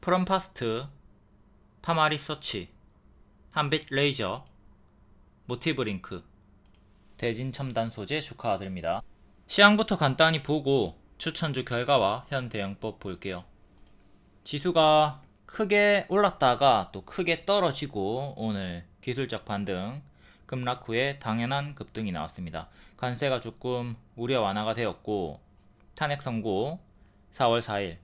프롬파스트, 파마리 서치, 한빛 레이저, 모티브 링크, 대진 첨단 소재 축하드립니다. 시황부터 간단히 보고 추천주 결과와 현 대응법 볼게요. 지수가 크게 올랐다가 또 크게 떨어지고 오늘 기술적 반등, 급락 후에 당연한 급등이 나왔습니다. 관세가 조금 우려 완화가 되었고 탄핵 선고 4월 4일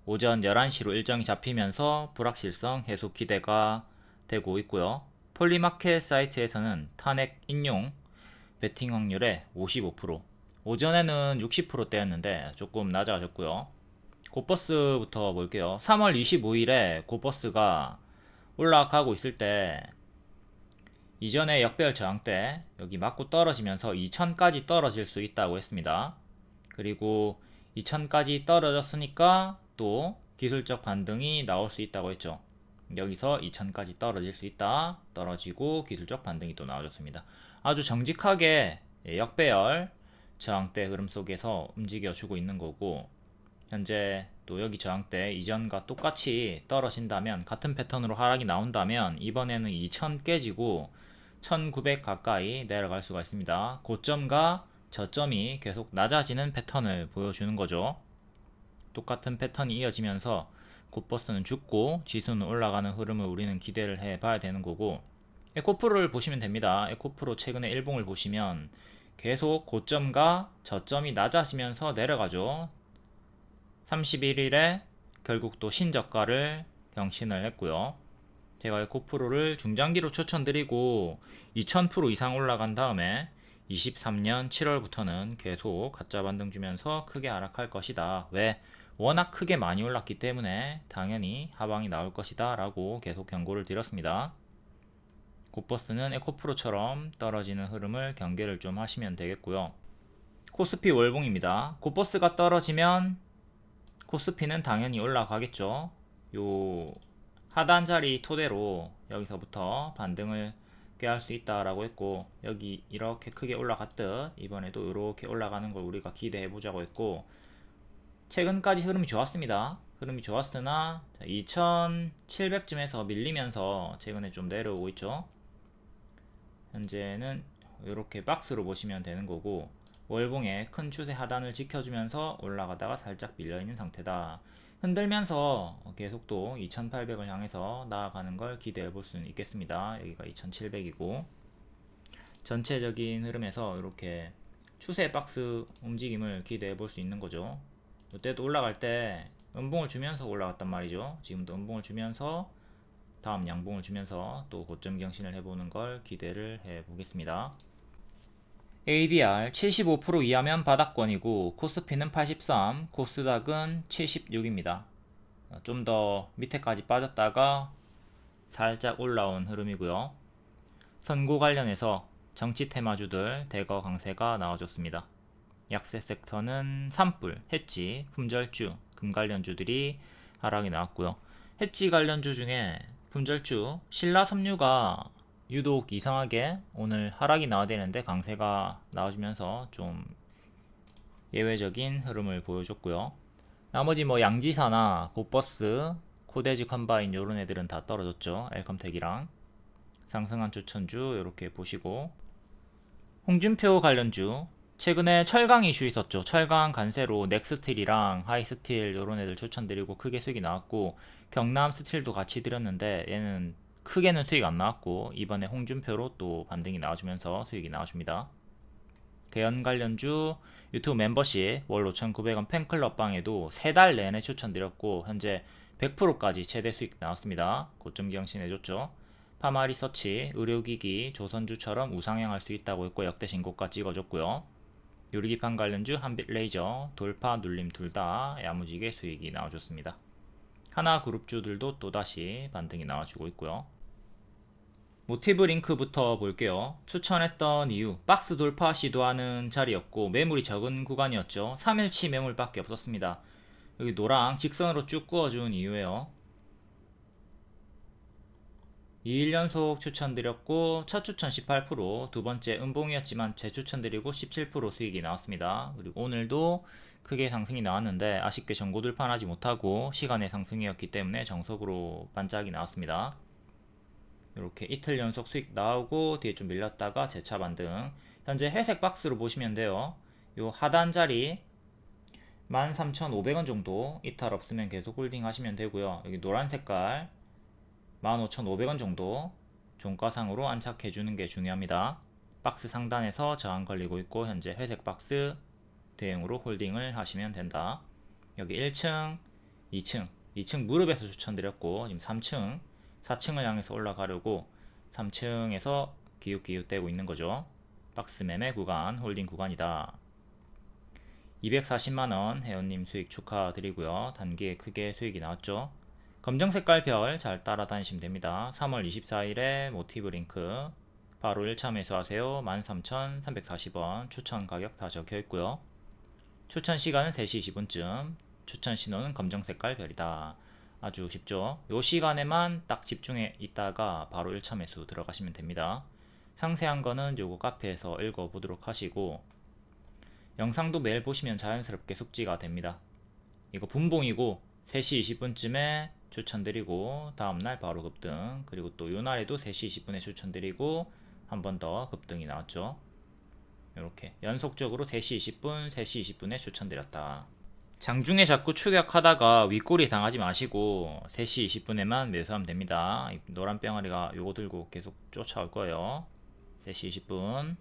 오전 11시로 일정이 잡히면서 불확실성 해소 기대가 되고 있고요. 폴리마켓 사이트에서는 탄핵 인용 베팅 확률의 55%, 오전에는 60%대였는데 조금 낮아졌고요. 고버스부터 볼게요. 3월 25일에 고버스가 올라가고 있을 때 이전에 역배열 저항 때 여기 맞고 떨어지면서 2000까지 떨어질 수 있다고 했습니다. 그리고 2000까지 떨어졌으니까 또 기술적 반등이 나올 수 있다고 했죠. 여기서 2000까지 떨어질 수 있다. 떨어지고 기술적 반등이 또 나와줬습니다. 아주 정직하게 역배열 저항대 흐름 속에서 움직여주고 있는 거고, 현재 또 여기 저항대 이전과 똑같이 떨어진다면, 같은 패턴으로 하락이 나온다면 이번에는 2000 깨지고 1900 가까이 내려갈 수가 있습니다. 고점과 저점이 계속 낮아지는 패턴을 보여주는 거죠. 똑같은 패턴이 이어지면서 곧버스는 죽고 지수는 올라가는 흐름을 우리는 기대를 해 봐야 되는 거고, 에코프로를 보시면 됩니다. 에코프로 최근에 일봉을 보시면 계속 고점과 저점이 낮아지면서 내려가죠. 31일에 결국 또 신저가를 경신을 했고요. 제가 에코프로를 중장기로 추천드리고 2000% 이상 올라간 다음에 23년 7월부터는 계속 가짜 반등 주면서 크게 하락할 것이다. 왜? 워낙 크게 많이 올랐기 때문에 당연히 하방이 나올 것이다 라고 계속 경고를 드렸습니다. 곧버스는 에코프로처럼 떨어지는 흐름을 경계를 좀 하시면 되겠고요. 코스피 월봉입니다. 곧버스가 떨어지면 코스피는 당연히 올라가겠죠. 요 하단 자리 토대로 여기서부터 반등을 꾀할 수 있다라고 했고, 여기 이렇게 크게 올라갔듯 이번에도 이렇게 올라가는 걸 우리가 기대해 보자고 했고, 최근까지 흐름이 좋았습니다. 흐름이 좋았으나 2700쯤에서 밀리면서 최근에 좀 내려오고 있죠. 현재는 이렇게 박스로 보시면 되는 거고, 월봉의 큰 추세 하단을 지켜주면서 올라가다가 살짝 밀려있는 상태다. 흔들면서 계속 또 2800을 향해서 나아가는 걸 기대해 볼 수는 있겠습니다. 여기가 2700이고, 전체적인 흐름에서 이렇게 추세 박스 움직임을 기대해 볼 수 있는 거죠. 이때도 올라갈 때 음봉을 주면서 올라갔단 말이죠. 지금도 음봉을 주면서 다음 양봉을 주면서 또 고점 경신을 해보는 걸 기대를 해보겠습니다. ADR 75% 이하면 바닥권이고, 코스피는 83, 코스닥은 76입니다. 좀 더 밑에까지 빠졌다가 살짝 올라온 흐름이고요. 선고 관련해서 정치 테마주들 대거 강세가 나와줬습니다. 약세 섹터는 산불, 해치, 품절주, 금 관련주들이 하락이 나왔고요. 해치 관련주 중에 품절주 신라섬유가 유독 이상하게 오늘 하락이 나와야 되는데 강세가 나와주면서 좀 예외적인 흐름을 보여줬고요. 나머지 뭐 양지사나 곧버스, 코데지 컴바인 요런 애들은 다 떨어졌죠. 엘컴텍이랑 상승한 추천주 이렇게 보시고, 홍준표 관련주 최근에 철강 이슈 있었죠. 철강 간세로 넥스틸이랑 하이스틸 요런 애들 추천드리고 크게 수익이 나왔고, 경남 스틸도 같이 드렸는데 얘는 크게는 수익 안 나왔고, 이번에 홍준표로 또 반등이 나와주면서 수익이 나와줍니다. 대연 관련주 유튜브 멤버십 월 5,900원 팬클럽 방에도 3달 내내 추천드렸고 현재 100%까지 최대 수익 나왔습니다. 고점 경신해줬죠. 파마리서치, 의료기기, 조선주처럼 우상향할 수 있다고 했고 역대 신고가 찍어줬고요. 유리기판 관련주 한빛레이저, 돌파, 눌림 둘 다 야무지게 수익이 나와줬습니다. 하나그룹주들도 또다시 반등이 나와주고 있고요. 모티브 링크부터 볼게요. 추천했던 이유, 박스 돌파 시도하는 자리였고 매물이 적은 구간이었죠. 3일치 매물밖에 없었습니다. 여기 노랑 직선으로 쭉 그어준 이유예요. 2일 연속 추천드렸고 첫 추천 18%, 두 번째 음봉이었지만 재추천드리고 17% 수익이 나왔습니다. 그리고 오늘도 크게 상승이 나왔는데 아쉽게 전고 돌파하지 못하고 시간의 상승이었기 때문에 정석으로 반짝이 나왔습니다. 이렇게 이틀 연속 수익 나오고 뒤에 좀 밀렸다가 재차 반등. 현재 회색 박스로 보시면 돼요. 요 하단 자리 13,500원 정도 이탈 없으면 계속 홀딩 하시면 되고요. 여기 노란 색깔 15,500원 정도 종가상으로 안착해 주는 게 중요합니다. 박스 상단에서 저항 걸리고 있고 현재 회색 박스 대응으로 홀딩을 하시면 된다. 여기 1층, 2층 무릎에서 추천드렸고 지금 3층, 4층을 향해서 올라가려고 3층에서 기웃기웃대고 있는 거죠. 박스 매매 구간, 홀딩 구간이다. 240만원 회원님 수익 축하드리고요. 단기에 크게 수익이 나왔죠. 검정 색깔 별 잘 따라다니시면 됩니다. 3월 24일에 모티브 링크 바로 1차 매수하세요. 13,340원 추천 가격 다 적혀 있고요. 추천 시간은 3시 20분쯤, 추천 신호는 검정 색깔 별이다. 아주 쉽죠. 요 시간에만 딱 집중해 있다가 바로 1차 매수 들어가시면 됩니다. 상세한 거는 요거 카페에서 읽어보도록 하시고 영상도 매일 보시면 자연스럽게 숙지가 됩니다. 이거 분봉이고 3시 20분쯤에 추천드리고 다음날 바로 급등, 그리고 또 요날에도 3시 20분에 추천드리고 한 번 더 급등이 나왔죠. 이렇게 연속적으로 3시 20분, 3시 20분에 추천드렸다. 장중에 자꾸 추격하다가 윗꼬리 당하지 마시고 3시 20분에만 매수하면 됩니다. 노란 병아리가 요거 들고 계속 쫓아올 거예요. 3시 20분.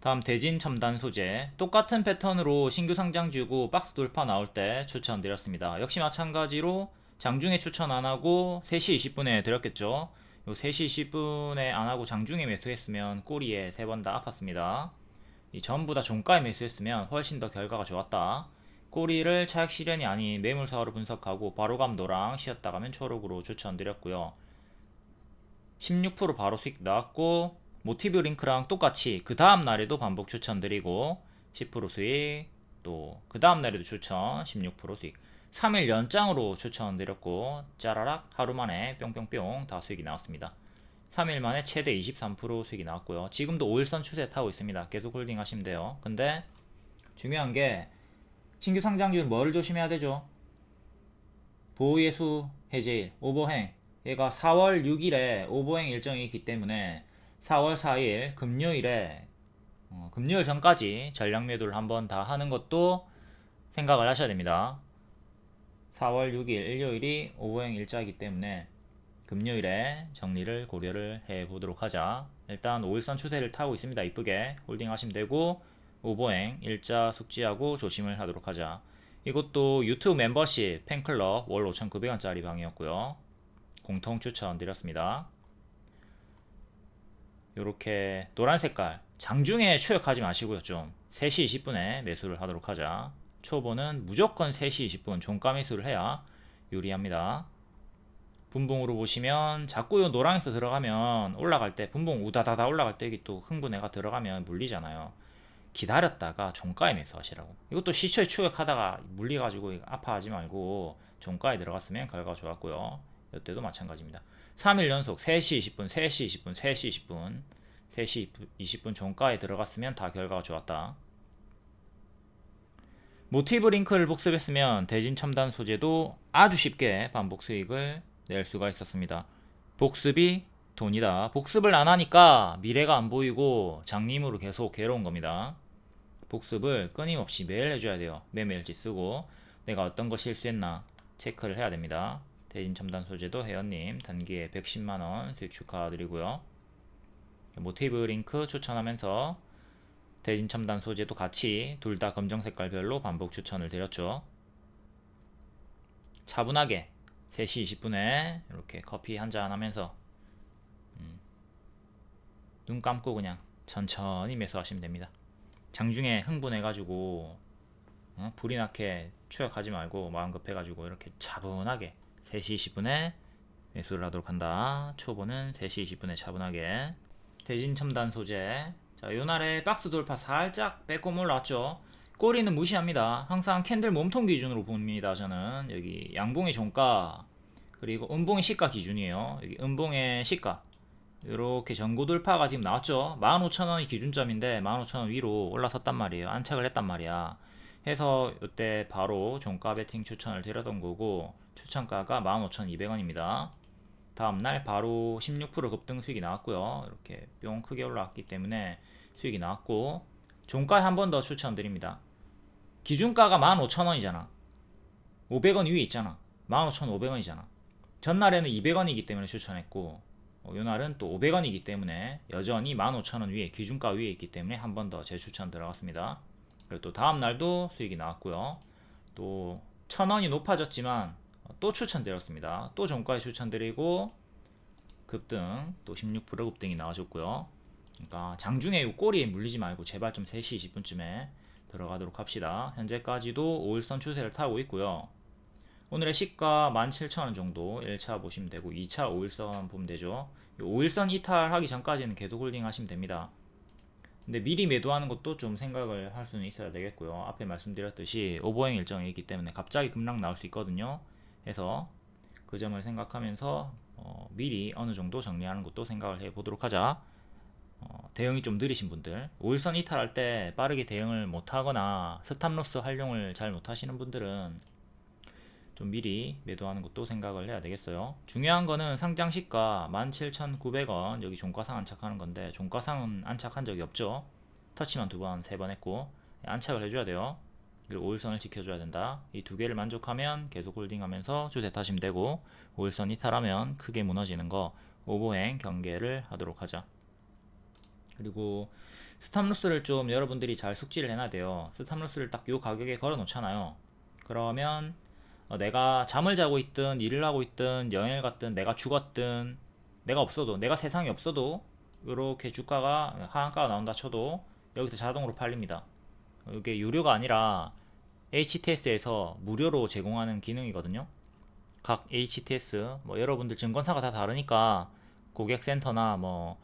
다음 대진 첨단 소재 똑같은 패턴으로 신규 상장 주고 박스 돌파 나올 때 추천드렸습니다. 역시 마찬가지로 장중에 추천 안하고 3시 20분에 드렸겠죠. 요 3시 20분에 안하고 장중에 매수했으면 꼬리에 3번 다 아팠습니다. 이 전부 다 종가에 매수했으면 훨씬 더 결과가 좋았다. 꼬리를 차익 실현이 아닌 매물사로 분석하고 바로감 노랑, 쉬었다 가면 초록으로 추천드렸고요. 16% 바로 수익 나왔고 모티브 링크랑 똑같이 그 다음 날에도 반복 추천드리고 10% 수익, 또 그 다음 날에도 추천 16% 수익, 3일 연장으로 추천드렸고 짜라락 하루 만에 뿅뿅뿅 다 수익이 나왔습니다. 3일 만에 최대 23% 수익이 나왔고요. 지금도 5일선 추세 타고 있습니다. 계속 홀딩 하시면 돼요. 근데 중요한 게 신규 상장주는 뭐를 조심해야 되죠? 보호예수 해제일, 오버행. 얘가 4월 6일에 오버행 일정이 있기 때문에 4월 4일 금요일에 금요일 전까지 전량 매도를 한번 다 하는 것도 생각을 하셔야 됩니다. 4월 6일 일요일이 오버행 일자이기 때문에 금요일에 정리를 고려를 해 보도록 하자. 일단 5일선 추세를 타고 있습니다. 이쁘게 홀딩 하시면 되고 오버행 일자 숙지하고 조심을 하도록 하자. 이것도 유튜브 멤버십 팬클럽 월 5,900원짜리 방이었고요. 공통 추천 드렸습니다. 요렇게 노란 색깔 장중에 추격하지 마시고요. 좀 3시 20분에 매수를 하도록 하자. 초보는 무조건 3시 20분 종가 매수를 해야 유리합니다. 분봉으로 보시면 자꾸 요 노랑에서 들어가면 올라갈 때 분봉 우다다다 올라갈 때 여기 또 흥분해가 들어가면 물리잖아요. 기다렸다가 종가에 매수하시라고. 이것도 시초에 추격하다가 물려가지고 아파하지 말고 종가에 들어갔으면 결과가 좋았고요. 이때도 마찬가지입니다. 3일 연속 3시 20분, 3시 20분, 3시 20분, 3시 20분 종가에 들어갔으면 다 결과가 좋았다. 모티브 링크를 복습했으면 대진 첨단 소재도 아주 쉽게 반복 수익을 낼 수가 있었습니다. 복습이 돈이다. 복습을 안 하니까 미래가 안 보이고 장님으로 계속 괴로운 겁니다. 복습을 끊임없이 매일 해줘야 돼요. 매일지 쓰고 내가 어떤 거 실수했나 체크를 해야 됩니다. 대진 첨단 소재도 회원님 단기에 110만원 수익 축하드리고요. 모티브 링크 추천하면서 대진 첨단 소재도 같이 둘 다 검정 색깔 별로 반복 추천을 드렸죠. 차분하게 3시 20분에 이렇게 커피 한잔 하면서 눈 감고 그냥 천천히 매수하시면 됩니다. 장중에 흥분해가지고 불이 나게 추격하지 말고 마음 급해가지고 이렇게 차분하게 3시 20분에 매수를 하도록 한다. 초보는 3시 20분에 차분하게. 대진 첨단 소재. 자, 요날에 박스 돌파 살짝 빼꼼 올라왔죠. 꼬리는 무시합니다. 항상 캔들 몸통 기준으로 봅니다. 저는 여기 양봉의 종가 그리고 음봉의 시가 기준이에요. 여기 음봉의 시가 이렇게 전고 돌파가 지금 나왔죠. 15,000원이 기준점인데 15,000원 위로 올라섰단 말이에요. 안착을 했단 말이야. 해서 이때 바로 종가 베팅 추천을 드렸던 거고, 추천가가 15,200원입니다. 다음날 바로 16% 급등 수익이 나왔고요. 이렇게 뿅 크게 올라왔기 때문에 수익이 나왔고, 종가에 한 번 더 추천드립니다. 기준가가 15,000원이잖아. 500원 위에 있잖아. 15,500원이잖아. 전날에는 200원이기 때문에 추천했고, 요날은 또 500원이기 때문에 여전히 15,000원 위에, 기준가 위에 있기 때문에 한 번 더 재추천 들어갔습니다. 그리고 또 다음날도 수익이 나왔고요. 또 1,000원이 높아졌지만 또 추천드렸습니다. 또 종가에 추천드리고 급등, 또 16% 급등이 나와줬고요. 그러니까 장중에 이 꼬리에 물리지 말고 제발 좀 3시 20분쯤에 들어가도록 합시다. 현재까지도 5일선 추세를 타고 있고요. 오늘의 시가 17,000원 정도 1차 보시면 되고, 2차 5일선 보면 되죠. 5일선 이탈하기 전까지는 계속 홀딩 하시면 됩니다. 근데 미리 매도하는 것도 좀 생각을 할 수는 있어야 되겠고요. 앞에 말씀드렸듯이 오버행 일정이 있기 때문에 갑자기 급락 나올 수 있거든요. 해서 그 점을 생각하면서 미리 어느 정도 정리하는 것도 생각을 해 보도록 하자. 대응이 좀 느리신 분들, 5일선 이탈할 때 빠르게 대응을 못하거나 스탑로스 활용을 잘 못하시는 분들은 좀 미리 매도하는 것도 생각을 해야 되겠어요. 중요한 거는 상장 시가 17,900원, 여기 종가상 안착하는 건데 종가상은 안착한 적이 없죠. 터치만 2번, 3번 했고 안착을 해줘야 돼요. 그리고 5일선을 지켜줘야 된다. 이 두 개를 만족하면 계속 홀딩하면서 주세 타시면 되고, 5일선 이탈하면 크게 무너지는 거 오버행 경계를 하도록 하자. 그리고 스탑로스를 좀 여러분들이 잘 숙지를 해놔야 돼요. 스탑로스를 딱 요 가격에 걸어 놓잖아요. 그러면 내가 잠을 자고 있든 일을 하고 있든 여행을 갔든 내가 죽었든 내가 없어도, 내가 세상에 없어도 이렇게 주가가 하한가가 나온다 쳐도 여기서 자동으로 팔립니다. 이게 유료가 아니라 HTS에서 무료로 제공하는 기능이거든요. 각 HTS 뭐 여러분들 증권사가 다 다르니까 고객센터나 뭐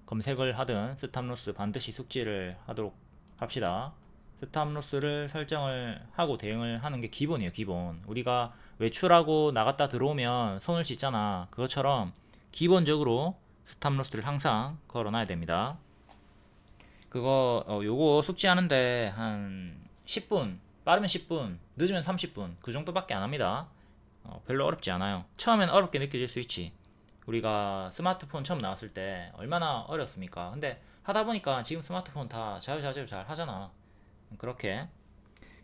검색을 하든 스탑로스 반드시 숙지를 하도록 합시다. 스탑로스를 설정을 하고 대응을 하는 게 기본이에요. 기본. 우리가 외출하고 나갔다 들어오면 손을 씻잖아. 그것처럼 기본적으로 스탑로스를 항상 걸어놔야 됩니다. 그거 요거 숙지하는데 한 10분, 빠르면 10분, 늦으면 30분 그 정도밖에 안 합니다. 별로 어렵지 않아요. 처음엔 어렵게 느껴질 수 있지. 우리가 스마트폰 처음 나왔을 때 얼마나 어렵습니까? 근데 하다 보니까 지금 스마트폰 다 자유자재로 잘 하잖아. 그렇게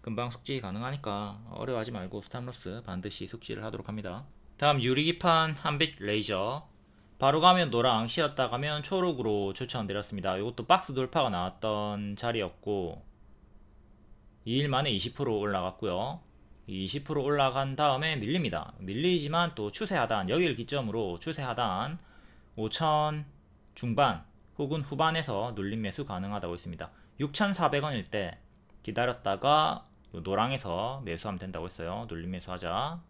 금방 숙지 가능하니까 어려워하지 말고 스탑로스 반드시 숙지를 하도록 합니다. 다음 유리기판 한빛 레이저, 바로 가면 노랑, 쉬었다 가면 초록으로 추천드렸습니다. 이것도 박스 돌파가 나왔던 자리였고 2일 만에 20% 올라갔고요. 20% 올라간 다음에 밀립니다. 밀리지만 또 추세 하단, 여기를 기점으로 추세 하단 5,000 중반 혹은 후반에서 눌림 매수 가능하다고 했습니다. 6,400원일 때 기다렸다가 노랑에서 매수하면 된다고 했어요. 눌림 매수하자.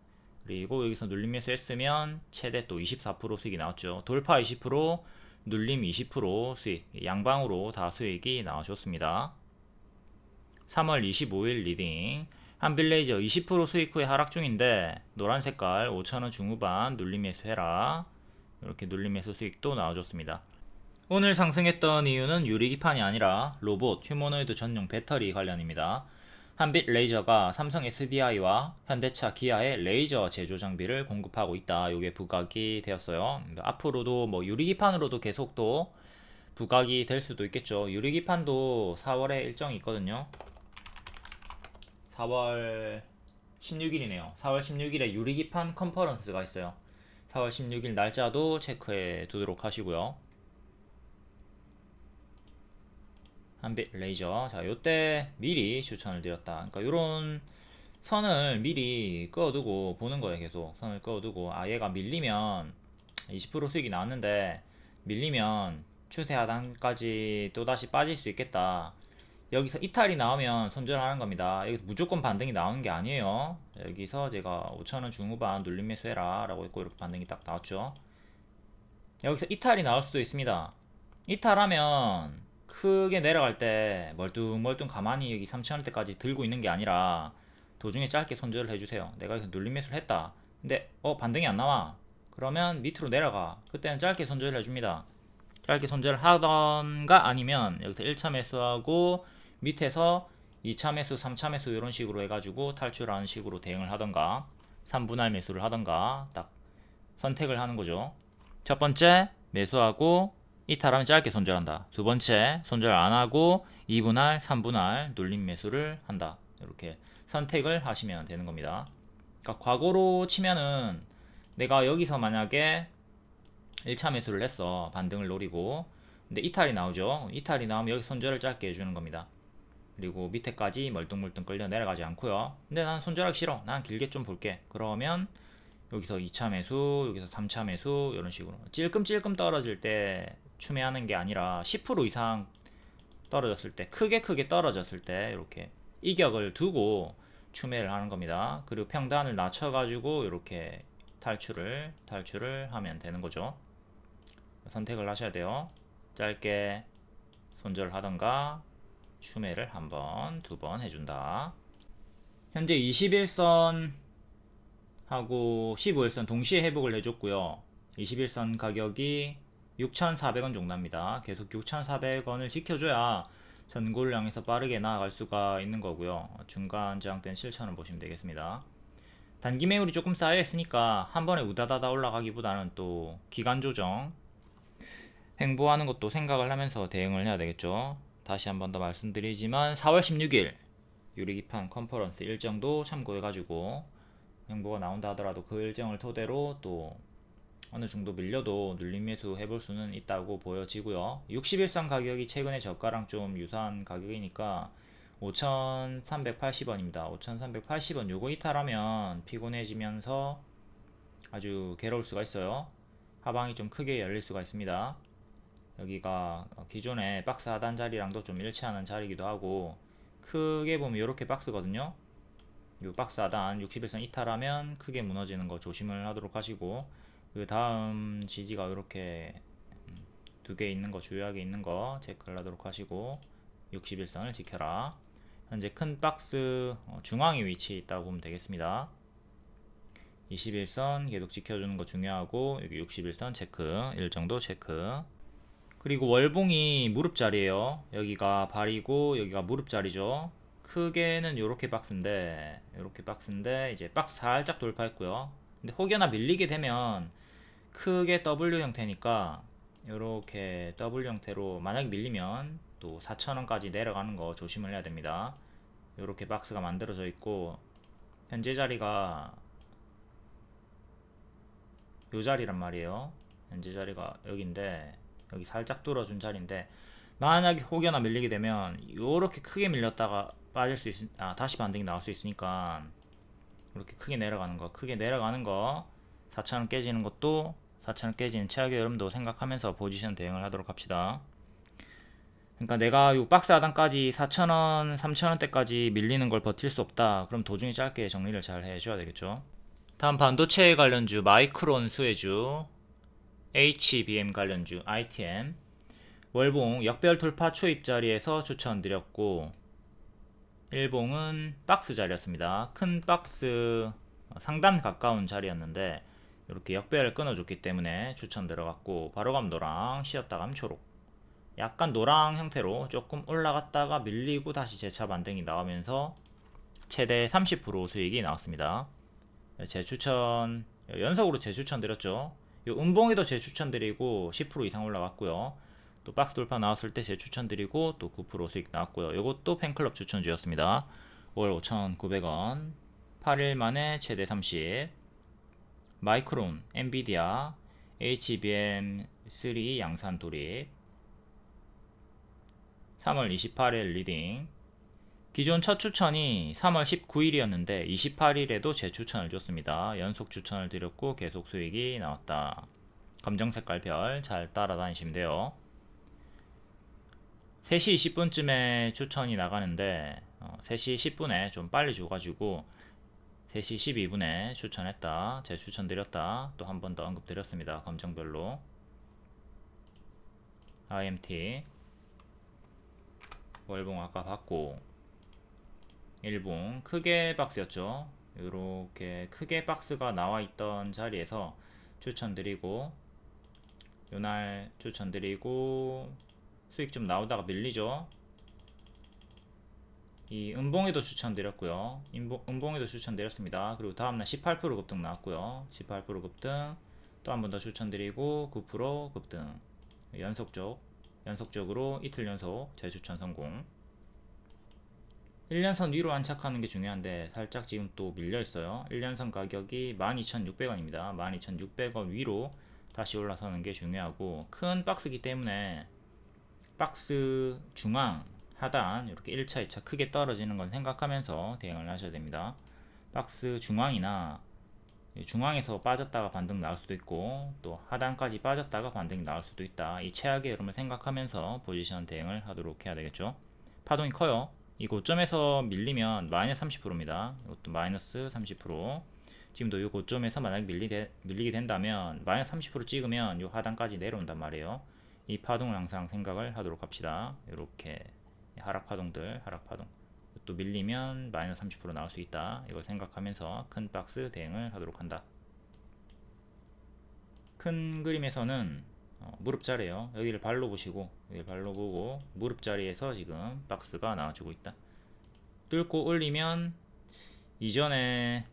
그리고 여기서 눌림 매수 했으면 최대 또 24% 수익이 나왔죠. 돌파 20%, 눌림 20% 수익, 양방으로 다 수익이 나와줬습니다. 3월 25일 리딩, 한빌레이저 20% 수익 후에 하락 중인데 노란 색깔 5,000원 중후반 눌림 매수해라. 이렇게 눌림 매수 수익도 나와줬습니다. 오늘 상승했던 이유는 유리기판이 아니라 로봇, 휴머노이드 전용 배터리 관련입니다. 한빛 레이저가 삼성 SDI와 현대차, 기아의 레이저 제조 장비를 공급하고 있다. 이게 부각이 되었어요. 앞으로도 뭐 유리기판으로도 계속 또 부각이 될 수도 있겠죠. 유리기판도 4월에 일정이 있거든요. 4월 16일이네요. 4월 16일에 유리기판 컨퍼런스가 있어요. 4월 16일 날짜도 체크해 두도록 하시고요. 한빛 레이저, 자 요때 미리 추천을 드렸다. 그러니까 요런 선을 미리 그어두고 보는 거예요. 계속 선을 그어두고, 얘가 밀리면 20% 수익이 나왔는데 밀리면 추세 하단까지 또다시 빠질 수 있겠다. 여기서 이탈이 나오면 손절하는 겁니다. 여기서 무조건 반등이 나오는 게 아니에요. 여기서 제가 5,000원 중후반 눌림 매수해라 라고 했고 이렇게 반등이 딱 나왔죠. 여기서 이탈이 나올 수도 있습니다. 이탈하면 크게 내려갈 때 멀뚱멀뚱 가만히 여기 3,000원대까지 들고 있는 게 아니라 도중에 짧게 손절을 해주세요. 내가 여기서 눌림 매수를 했다. 근데 반등이 안 나와. 그러면 밑으로 내려가. 그때는 짧게 손절을 해줍니다. 짧게 손절을 하던가 아니면 여기서 1차 매수하고 밑에서 2차 매수, 3차 매수 이런 식으로 해가지고 탈출하는 식으로 대응을 하던가 3분할 매수를 하던가 딱 선택을 하는 거죠. 첫 번째 매수하고 이탈하면 짧게 손절한다. 두 번째 손절 안 하고 2분할, 3분할 눌림 매수를 한다. 이렇게 선택을 하시면 되는 겁니다. 그러니까 과거로 치면은 내가 여기서 만약에 1차 매수를 했어. 반등을 노리고. 근데 이탈이 나오죠. 이탈이 나오면 여기 손절을 짧게 해주는 겁니다. 그리고 밑에까지 멀뚱멀뚱 끌려 내려가지 않고요. 근데 난 손절하기 싫어. 난 길게 좀 볼게. 그러면 여기서 2차 매수, 여기서 3차 매수 이런 식으로 찔끔찔끔 떨어질 때 추매하는 게 아니라 10% 이상 떨어졌을 때, 크게 떨어졌을 때 이렇게 이격을 두고 추매를 하는 겁니다. 그리고 평단을 낮춰가지고 이렇게 탈출을 하면 되는 거죠. 선택을 하셔야 돼요. 짧게 손절을 하던가 추매를 한 번, 두 번 해준다. 현재 21선 하고 15일선 동시에 회복을 해줬고요. 21선 가격이 6,400원 정도 합니다. 계속 6,400원을 지켜줘야 전고를 향해서 빠르게 나아갈 수가 있는 거고요. 중간 저항 때는 실천을 보시면 되겠습니다. 단기 매물이 조금 쌓여 있으니까 한 번에 우다다다 올라가기보다는 또 기간 조정 횡보하는 것도 생각을 하면서 대응을 해야 되겠죠. 다시 한 번 더 말씀드리지만 4월 16일 유리기판 컨퍼런스 일정도 참고해가지고 횡보가 나온다 하더라도 그 일정을 토대로 또 어느 정도 밀려도 눌림 매수 해볼 수는 있다고 보여지고요. 61선 가격이 최근에 저가랑 좀 유사한 가격이니까 5,380원입니다. 5,380원 요거 이탈하면 피곤해지면서 아주 괴로울 수가 있어요. 하방이 좀 크게 열릴 수가 있습니다. 여기가 기존의 박스 하단 자리랑도 좀 일치하는 자리이기도 하고 크게 보면 이렇게 박스거든요. 이 박스 하단 61선 이탈하면 크게 무너지는 거 조심을 하도록 하시고 그 다음 지지가 이렇게 두 개 있는 거 주요하게 있는 거 체크를 하도록 하시고 61선을 지켜라. 현재 큰 박스 중앙에 위치해 있다고 보면 되겠습니다. 21선 계속 지켜주는 거 중요하고 여기 61선 체크 일정도 체크. 그리고 월봉이 무릎 자리에요. 여기가 발이고 여기가 무릎 자리죠. 크게는 요렇게 박스인데 이제 박스 살짝 돌파했고요. 근데 혹여나 밀리게 되면 크게 W 형태니까 요렇게 W 형태로 만약에 밀리면 또 4,000원까지 내려가는 거 조심을 해야 됩니다. 요렇게 박스가 만들어져 있고 현재 자리가 요 자리란 말이에요. 현재 자리가 여기인데 여기 살짝 뚫어준 자리인데 만약에 혹여나 밀리게 되면 요렇게 크게 밀렸다가 빠질 수 다시 반등이 나올 수 있으니까 이렇게 크게 내려가는 거 4,000원 깨지는 것도 4,000원 깨지는 최악의 흐름도 생각하면서 포지션 대응을 하도록 합시다. 그러니까 내가 요 박스 하단까지 4,000원, 3,000원대까지 밀리는 걸 버틸 수 없다. 그럼 도중에 짧게 정리를 잘 해줘야 되겠죠. 다음 반도체 관련주 마이크론 수혜주 HBM 관련주 ITM 월봉 역별 돌파 초입 자리에서 추천드렸고 일봉은 박스 자리였습니다. 큰 박스 상단 가까운 자리였는데 이렇게 역배열 끊어줬기 때문에 추천 들어갔고 바로 감 노랑 쉬었다 감 초록 약간 노랑 형태로 조금 올라갔다가 밀리고 다시 재차 반등이 나오면서 최대 30% 수익이 나왔습니다. 재추천 연속으로 재추천 드렸죠. 요 음봉에도 재추천 드리고 10% 이상 올라갔고요. 또 박스 돌파 나왔을 때 재추천 드리고 또 9% 수익 나왔고요. 요것도 팬클럽 추천주였습니다. 월 5,900원 8일 만에 최대 30 마이크론, 엔비디아, HBM3 양산 돌입 3월 28일 리딩 기존 첫 추천이 3월 19일이었는데 28일에도 재추천을 줬습니다. 연속 추천을 드렸고 계속 수익이 나왔다. 검정색깔 별 잘 따라다니시면 돼요. 3시 20분쯤에 추천이 나가는데 3시 10분에 좀 빨리 줘가지고 3시 12분에 추천했다. 재추천 드렸다. 또 한 번 더 언급 드렸습니다. 검정별로 IMT 월봉 아까 봤고 일봉 크게 박스였죠. 이렇게 크게 박스가 나와 있던 자리에서 추천드리고 요날 추천드리고 수익 좀 나오다가 밀리죠. 이 음봉에도 추천드렸고요. 음봉에도 추천드렸습니다. 그리고 다음날 18% 급등 나왔고요. 18% 급등 또 한 번 더 추천드리고 9% 급등 연속적으로 이틀 연속 재추천 성공. 1년선 위로 안착하는 게 중요한데 살짝 지금 또 밀려 있어요. 1년선 가격이 12,600원입니다. 12,600원 위로 다시 올라서는 게 중요하고, 큰 박스기 때문에 박스 중앙 하단 이렇게 1차 2차 크게 떨어지는 건 생각하면서 대응을 하셔야 됩니다. 박스 중앙이나 중앙에서 빠졌다가 반등 나올 수도 있고, 또 하단까지 빠졌다가 반등이 나올 수도 있다. 이 최악의 흐름을 생각하면서 포지션 대응을 하도록 해야 되겠죠. 파동이 커요. 이 고점에서 밀리면 마이너스 30%입니다. 이것도 마이너스 30%. 지금도 이 고점에서 만약 밀리게 된다면 마이너스 30% 찍으면 이 하단까지 내려온단 말이에요. 이 파동을 항상 생각을 하도록 합시다. 이렇게 하락 파동. 또 밀리면 마이너스 30% 나올 수 있다. 이걸 생각하면서 큰 박스 대응을 하도록 한다. 큰 그림에서는 무릎자리에요. 여기를 발로 보시고, 여기 발로 보고 무릎 자리에서 지금 박스가 나와주고 있다. 뚫고 올리면 이전에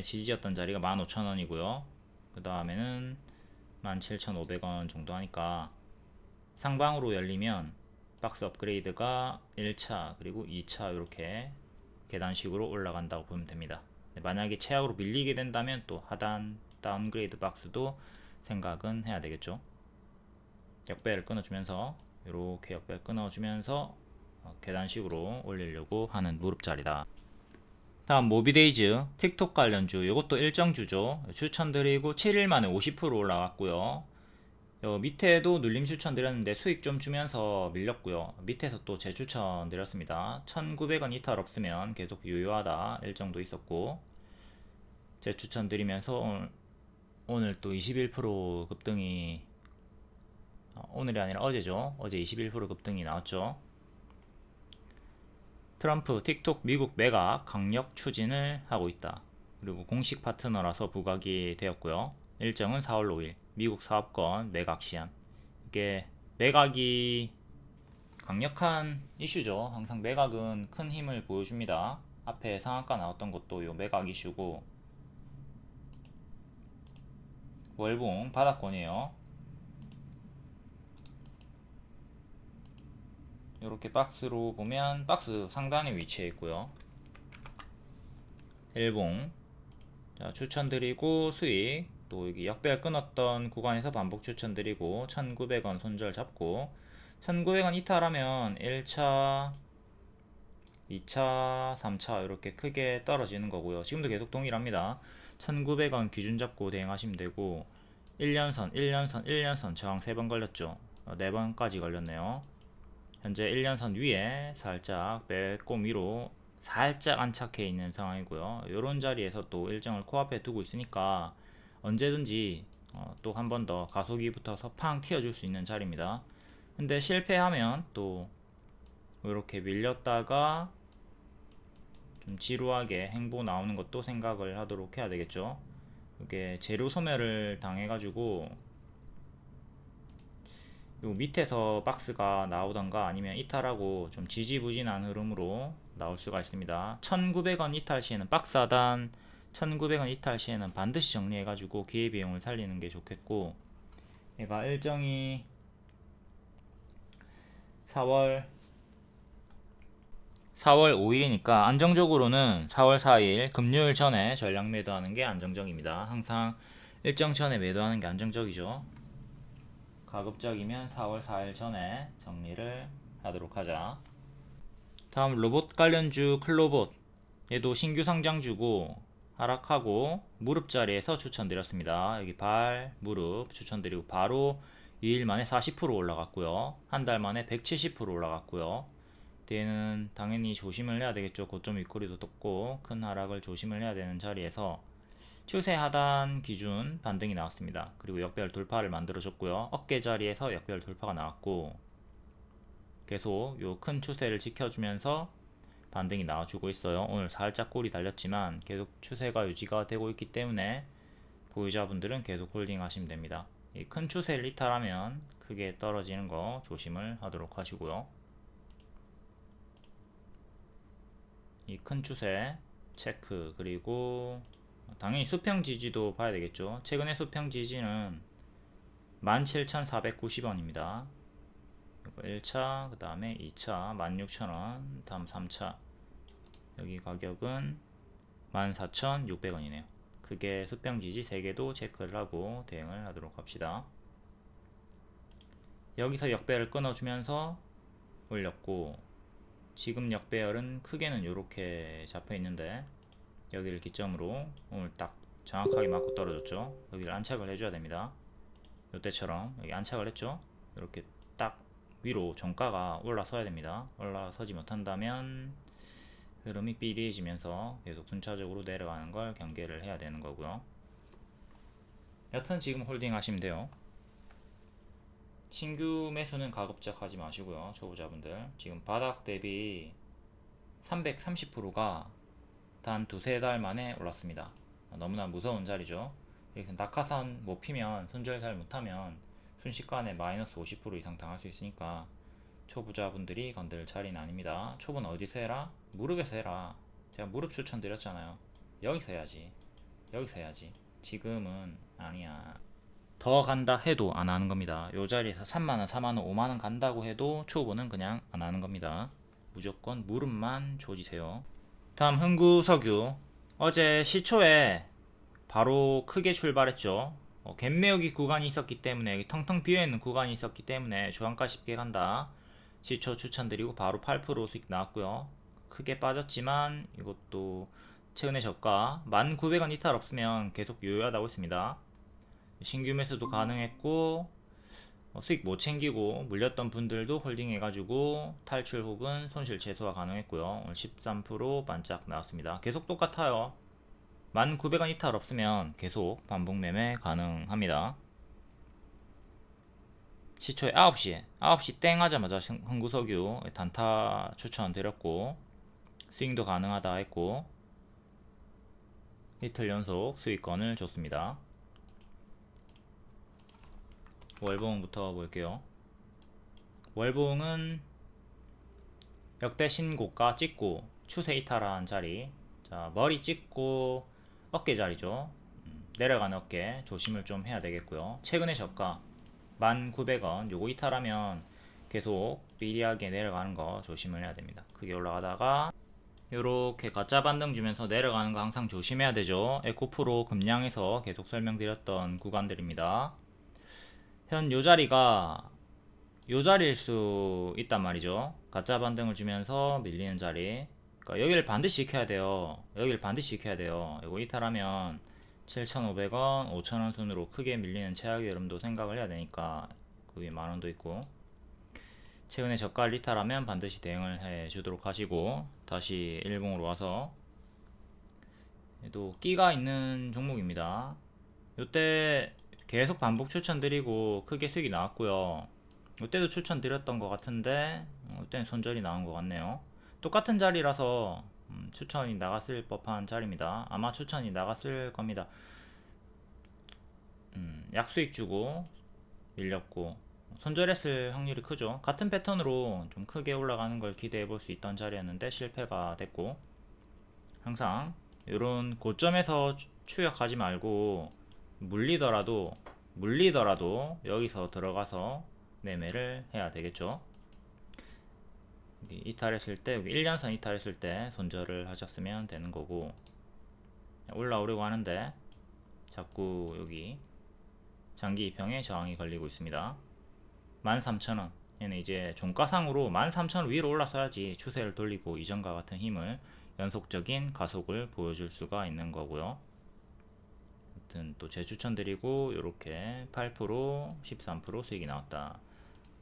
지지였던 자리가 15,000원이고요. 그 다음에는 17,500원 정도 하니까 상방으로 열리면 박스 업그레이드가 1차 그리고 2차 이렇게 계단식으로 올라간다고 보면 됩니다. 만약에 최악으로 밀리게 된다면 또 하단 다운그레이드 박스도 생각은 해야 되겠죠. 역배를 끊어주면서 이렇게 역배를 끊어주면서 계단식으로 올리려고 하는 무릎자리다. 다음 모비데이즈 틱톡 관련주, 이것도 일정주죠. 추천드리고 7일 만에 50% 올라갔고요. 밑에도 눌림 추천드렸는데 수익 좀 주면서 밀렸고요. 밑에서 또 재추천 드렸습니다. 1900원 이탈 없으면 계속 유효하다 일정도 있었고, 재추천 드리면서 오늘 또 21% 급등이, 오늘이 아니라 어제죠. 어제 21% 급등이 나왔죠. 트럼프 틱톡 미국 매각 강력 추진을 하고 있다. 그리고 공식 파트너라서 부각이 되었고요. 일정은 4월 5일 미국 사업권 매각 시한. 이게 매각이 강력한 이슈죠. 항상 매각은 큰 힘을 보여줍니다. 앞에 상한가 나왔던 것도 요 매각 이슈고, 월봉 바닥권이에요. 이렇게 박스로 보면 박스 상단에 위치해 있고요. 일봉 추천드리고 수익, 또 여기 역배열 끊었던 구간에서 반복 추천드리고 1900원 손절 잡고, 1900원 이탈하면 1차 2차 3차 이렇게 크게 떨어지는 거고요. 지금도 계속 동일합니다. 1900원 기준 잡고 대응하시면 되고, 1년선 저항 3번 걸렸죠. 4번까지 걸렸네요. 현재 1년선 위에 살짝 빼꼼 위로 살짝 안착해 있는 상황이고요. 이런 자리에서 또 일정을 코앞에 두고 있으니까 언제든지 또 한 번 더 가속이 붙어서 팡 튀어줄 수 있는 자리입니다. 근데 실패하면 또 이렇게 밀렸다가 좀 지루하게 행보 나오는 것도 생각을 하도록 해야 되겠죠. 이게 재료 소멸을 당해가지고 요 밑에서 박스가 나오던가 아니면 이탈하고 좀 지지부진한 흐름으로 나올 수가 있습니다. 1900원 이탈 시에는 박스 하단 1900원 이탈 시에는 반드시 정리해 가지고 기회비용을 살리는 게 좋겠고, 얘가 일정이 4월 5일이니까 안정적으로는 4월 4일 금요일 전에 전량 매도하는 게 안정적입니다. 항상 일정 전에 매도하는 게 안정적이죠. 가급적이면 4월 4일 전에 정리를 하도록 하자. 다음 로봇 관련주 클로봇, 얘도 신규 상장주고 하락하고 무릎 자리에서 추천드렸습니다. 여기 발, 무릎 추천드리고 바로 2일 만에 40% 올라갔고요. 한 달 만에 170% 올라갔고요. 뒤에는 당연히 조심을 해야 되겠죠. 고점 윗꼬리도 떴고 큰 하락을 조심을 해야 되는 자리에서 추세 하단 기준 반등이 나왔습니다. 그리고 역배열 돌파를 만들어줬고요. 어깨 자리에서 역배열 돌파가 나왔고, 계속 요 큰 추세를 지켜주면서 반등이 나와주고 있어요. 오늘 살짝 꼬리 달렸지만 계속 추세가 유지가 되고 있기 때문에 보유자분들은 계속 홀딩 하시면 됩니다. 이 큰 추세를 이탈하면 크게 떨어지는 거 조심을 하도록 하시고요. 이 큰 추세 체크. 그리고 당연히 수평 지지도 봐야 되겠죠. 최근에 수평 지지는 17,490원입니다 1차, 그 다음에 2차 16,000원, 다음 3차 여기 가격은 14,600원이네요. 크게 수평 지지 3개도 체크를 하고 대응을 하도록 합시다. 여기서 역배열 끊어주면서 올렸고, 지금 역배열은 크게는 이렇게 잡혀 있는데 여기를 기점으로 오늘 딱 정확하게 맞고 떨어졌죠. 여기를 안착을 해줘야 됩니다. 이때처럼 여기 안착을 했죠. 이렇게 딱 위로 종가가 올라서야 됩니다. 올라서지 못한다면 흐름이 삐리해지면서 계속 순차적으로 내려가는 걸 경계를 해야 되는 거고요. 여튼 지금 홀딩 하시면 돼요. 신규 매수는 가급적 하지 마시고요. 초보자분들 지금 바닥 대비 330%가 단 두세 달 만에 올랐습니다. 너무나 무서운 자리죠. 여기서 낙하산 못 피면, 손절 잘 못하면 순식간에 마이너스 50% 이상 당할 수 있으니까 초보자분들이 건들 자리는 아닙니다. 초보는 어디서 해라? 무릎에서 해라. 제가 무릎 추천드렸잖아요. 여기서 해야지. 여기서 해야지. 지금은 아니야. 더 간다 해도 안 하는 겁니다. 요 자리에서 3만원, 4만원, 5만원 간다고 해도 초보는 그냥 안 하는 겁니다. 무조건 무릎만 조지세요. 다음 흥구석유. 어제 시초에 바로 크게 출발했죠. 갭 메우기 구간이 있었기 때문에, 여기 텅텅 비어있는 구간이 있었기 때문에 저항가 쉽게 간다. 시초 추천드리고 바로 8% 수익 나왔고요. 크게 빠졌지만 이것도 최근에 저가 1,900원 이탈 없으면 계속 유효하다고 했습니다. 신규 매수도 가능했고, 수익 못 챙기고 물렸던 분들도 홀딩 해가지고 탈출 혹은 손실 최소화 가능했고요. 오늘 13% 반짝 나왔습니다. 계속 똑같아요. 1,900원 이탈 없으면 계속 반복 매매 가능합니다. 시초에 9시 땡 하자마자 흥구석유 단타 추천드렸고 스윙도 가능하다 했고 이틀 연속 수익권을 줬습니다. 월봉부터 볼게요. 월봉은 역대 신고가 찍고 추세 이탈한 자리. 자, 머리 찍고 어깨 자리죠. 내려가는 어깨 조심을 좀 해야 되겠고요. 최근에 저가 1,900원 요거 이탈하면 계속 비리하게 내려가는 거 조심을 해야 됩니다. 크게 올라가다가 요렇게 가짜 반등 주면서 내려가는 거 항상 조심해야 되죠. 에코프로 금량에서 계속 설명드렸던 구간들입니다. 현 요 자리가 요 자리일 수 있단 말이죠. 가짜 반등을 주면서 밀리는 자리. 그러니까 여기를 반드시 지켜야 돼요. 여기를 반드시 지켜야 돼요. 이거 이탈하면 7,500원, 5,000원 순으로 크게 밀리는 최악의 흐름도 생각을 해야 되니까 그게 만원도 있고, 최근에 저가를 이탈하면 반드시 대응을 해 주도록 하시고, 다시 일봉으로 와서 또 끼가 있는 종목입니다. 요때 계속 반복 추천드리고 크게 수익이 나왔고요. 이때도 추천드렸던 것 같은데 이때는 손절이 나온 것 같네요. 똑같은 자리라서 추천이 나갔을 법한 자리입니다. 아마 추천이 나갔을 겁니다. 약수익 주고 밀렸고 손절했을 확률이 크죠. 같은 패턴으로 좀 크게 올라가는 걸 기대해 볼 수 있던 자리였는데 실패가 됐고, 항상 이런 고점에서 추격하지 말고 물리더라도 여기서 들어가서 매매를 해야 되겠죠. 이탈했을 때, 여기 1년선 이탈했을 때 손절을 하셨으면 되는 거고, 올라오려고 하는데 자꾸 여기 장기 입형에 저항이 걸리고 있습니다. 13,000원. 얘는 이제 종가상으로 13,000원 위로 올라서야지 추세를 돌리고 이전과 같은 힘을, 연속적인 가속을 보여줄 수가 있는 거고요. 아무튼 또 재추천드리고 이렇게 8%, 13% 수익이 나왔다.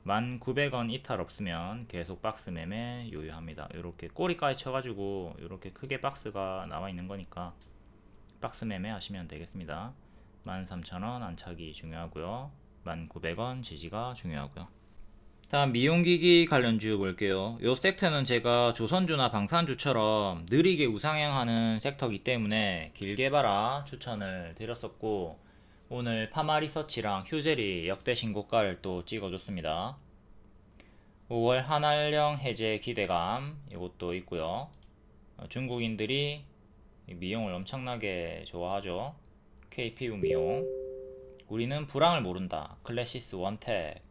1,900원 이탈 없으면 계속 박스 매매 유효합니다. 이렇게 꼬리까지 쳐가지고 이렇게 크게 박스가 나와 있는 거니까 박스 매매 하시면 되겠습니다. 13,000원 안착이 중요하고요. 1,900원 지지가 중요하고요. 다음 미용기기 관련주 볼게요. 요 섹터는 제가 조선주나 방산주처럼 느리게 우상향하는 섹터이기 때문에 길게 봐라 추천을 드렸었고, 오늘 파마리서치랑 휴젤이 역대 신고가를 또 찍어줬습니다. 5월 한한령 해제 기대감 이것도 있고요. 중국인들이 미용을 엄청나게 좋아하죠. KPU 미용. 우리는 불황을 모른다. 클래시스 원택.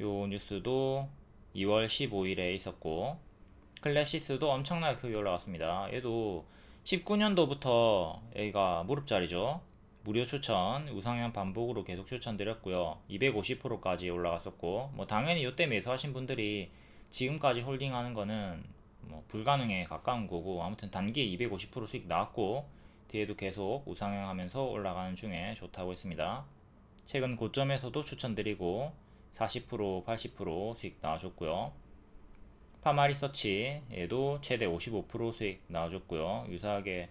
요 뉴스도 2월 15일에 있었고, 클래시스도 엄청나게 크게 올라갔습니다. 얘도 19년도부터 얘가 무릎자리죠. 무료 추천, 우상향 반복으로 계속 추천드렸고요. 250%까지 올라갔었고, 뭐 당연히 이때 매수하신 분들이 지금까지 홀딩하는 거는 뭐 불가능에 가까운 거고, 아무튼 단기에 250% 수익 나왔고, 뒤에도 계속 우상향하면서 올라가는 중에 좋다고 했습니다. 최근 고점에서도 추천드리고 40%, 80% 수익 나와줬고요. 파마리서치 얘도 최대 55% 수익 나와줬고요. 유사하게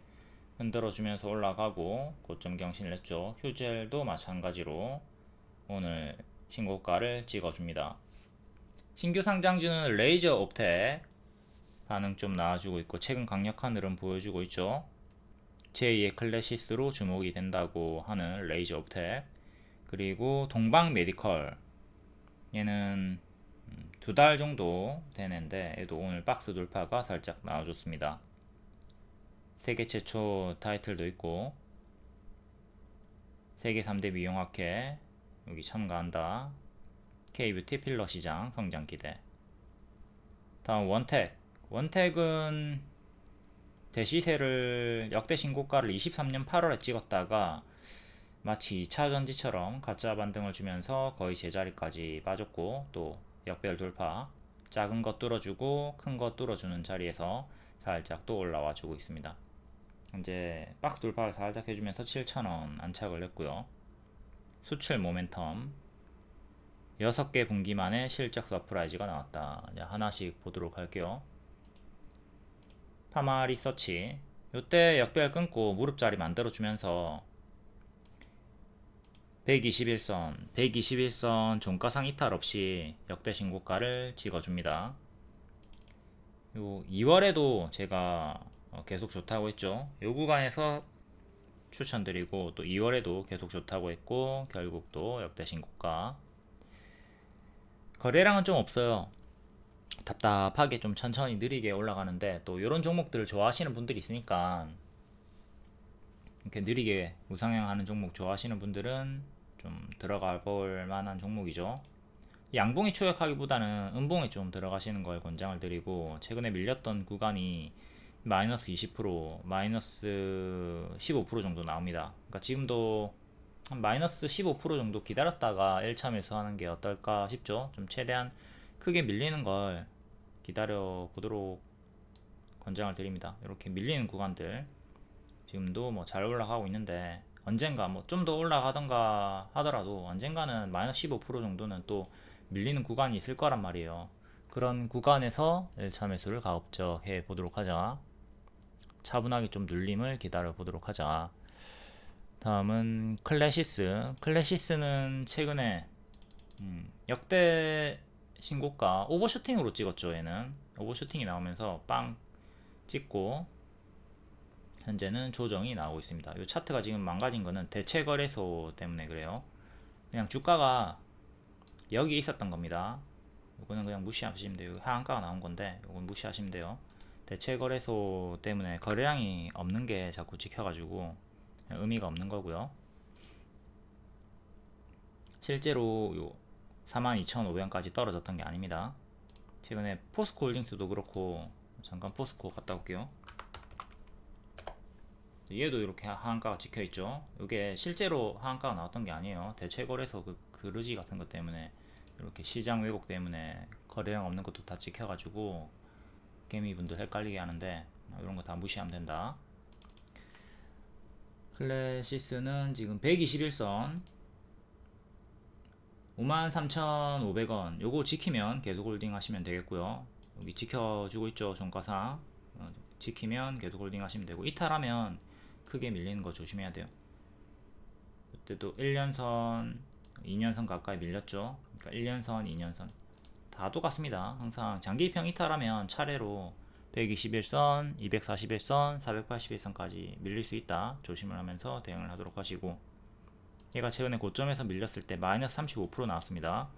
흔들어주면서 올라가고 고점 경신을 했죠. 휴젤도 마찬가지로 오늘 신고가를 찍어줍니다. 신규 상장주는 레이저 옵텍 반응 좀 나와주고 있고 최근 강력한 흐름 보여주고 있죠. 제2의 클래시스로 주목이 된다고 하는 레이저 옵텍, 그리고 동방 메디컬 얘는 2달 정도 되는데 얘도 오늘 박스 돌파가 살짝 나와줬습니다. 세계 최초 타이틀도 있고 세계 3대 미용학회 여기 참가한다. K뷰티 필러 시장 성장 기대. 다음 원택. 원택은 대시세를 역대 신고가를 23년 8월에 찍었다가 마치 2차전지처럼 가짜 반등을 주면서 거의 제자리까지 빠졌고, 또 역별 돌파, 작은 것 뚫어주고 큰 것 뚫어주는 자리에서 살짝 또 올라와 주고 있습니다. 이제 박스 돌파를 살짝 해주면서 7,000원 안착을 했고요. 수출 모멘텀 6개 분기 만에 실적 서프라이즈가 나왔다. 이제 하나씩 보도록 할게요. 파마 리서치 요때 역별 끊고 무릎자리 만들어주면서 121선 종가상 이탈 없이 역대 신고가를 찍어줍니다. 요 2월에도 제가 계속 좋다고 했죠. 요 구간에서 추천드리고 또 2월에도 계속 좋다고 했고 결국 또 역대 신고가. 거래량은 좀 없어요. 답답하게 좀 천천히 느리게 올라가는데 또 이런 종목들을 좋아하시는 분들이 있으니까 이렇게 느리게 우상향하는 종목 좋아하시는 분들은 좀 들어가 볼 만한 종목이죠. 양봉에 추격하기보다는 음봉에 좀 들어가시는 걸 권장을 드리고, 최근에 밀렸던 구간이 마이너스 20%, 마이너스 15% 정도 나옵니다. 그러니까 지금도 한 마이너스 15% 정도 기다렸다가 1차 매수하는 게 어떨까 싶죠. 좀 최대한 크게 밀리는 걸 기다려 보도록 권장을 드립니다. 이렇게 밀리는 구간들 지금도 뭐 잘 올라가고 있는데 언젠가 뭐 좀 더 올라가던가 하더라도 언젠가는 마이너스 15% 정도는 또 밀리는 구간이 있을 거란 말이에요. 그런 구간에서 1차 매수를 가급적 해 보도록 하자. 차분하게 좀 눌림을 기다려 보도록 하자. 다음은 클래시스. 클래시스는 최근에 역대 신고가 오버슈팅으로 찍었죠. 얘는 오버슈팅이 나오면서 빵 찍고 현재는 조정이 나오고 있습니다. 이 차트가 지금 망가진 거는 대체 거래소 때문에 그래요. 그냥 주가가 여기 있었던 겁니다. 이거는 그냥 무시하시면 돼요. 하한가가 나온 건데 이건 무시하시면 돼요. 대체 거래소 때문에 거래량이 없는 게 자꾸 찍혀가지고 의미가 없는 거고요. 실제로 요 42,500원까지 떨어졌던 게 아닙니다. 최근에 포스코 홀딩스도 그렇고, 잠깐 포스코 갔다 올게요. 얘도 이렇게 하한가가 찍혀있죠. 이게 실제로 하한가가 나왔던 게 아니에요. 대체 거래소 그 그르지 같은 것 때문에 이렇게 시장 왜곡 때문에 거래량 없는 것도 다 찍혀가지고 개미분들 헷갈리게 하는데 이런 거 다 무시하면 된다. 클래시스는 지금 121선 53,500원 요거 지키면 계속 홀딩 하시면 되겠고요. 여기 지켜주고 있죠. 종가상 지키면 계속 홀딩 하시면 되고, 이탈하면 크게 밀리는 거 조심해야 돼요. 그때도 1년선 2년선 가까이 밀렸죠. 그러니까 1년선 2년선 다 똑같습니다. 항상 장기평 이탈하면 차례로 121선 241선 481선까지 밀릴 수 있다. 조심을 하면서 대응을 하도록 하시고, 얘가 최근에 고점에서 밀렸을 때 마이너스 35% 나왔습니다.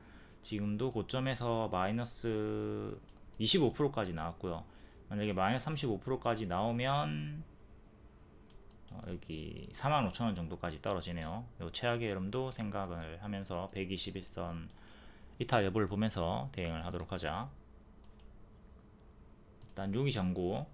지금도 고점에서 마이너스 25%까지 나왔고요. 만약에 마이너스 35%까지 나오면 여기 45,000원 정도까지 떨어지네요. 요 최악의 흐름도 생각을 하면서 121선 이탈 여부를 보면서 대응을 하도록 하자. 일단 6위 전고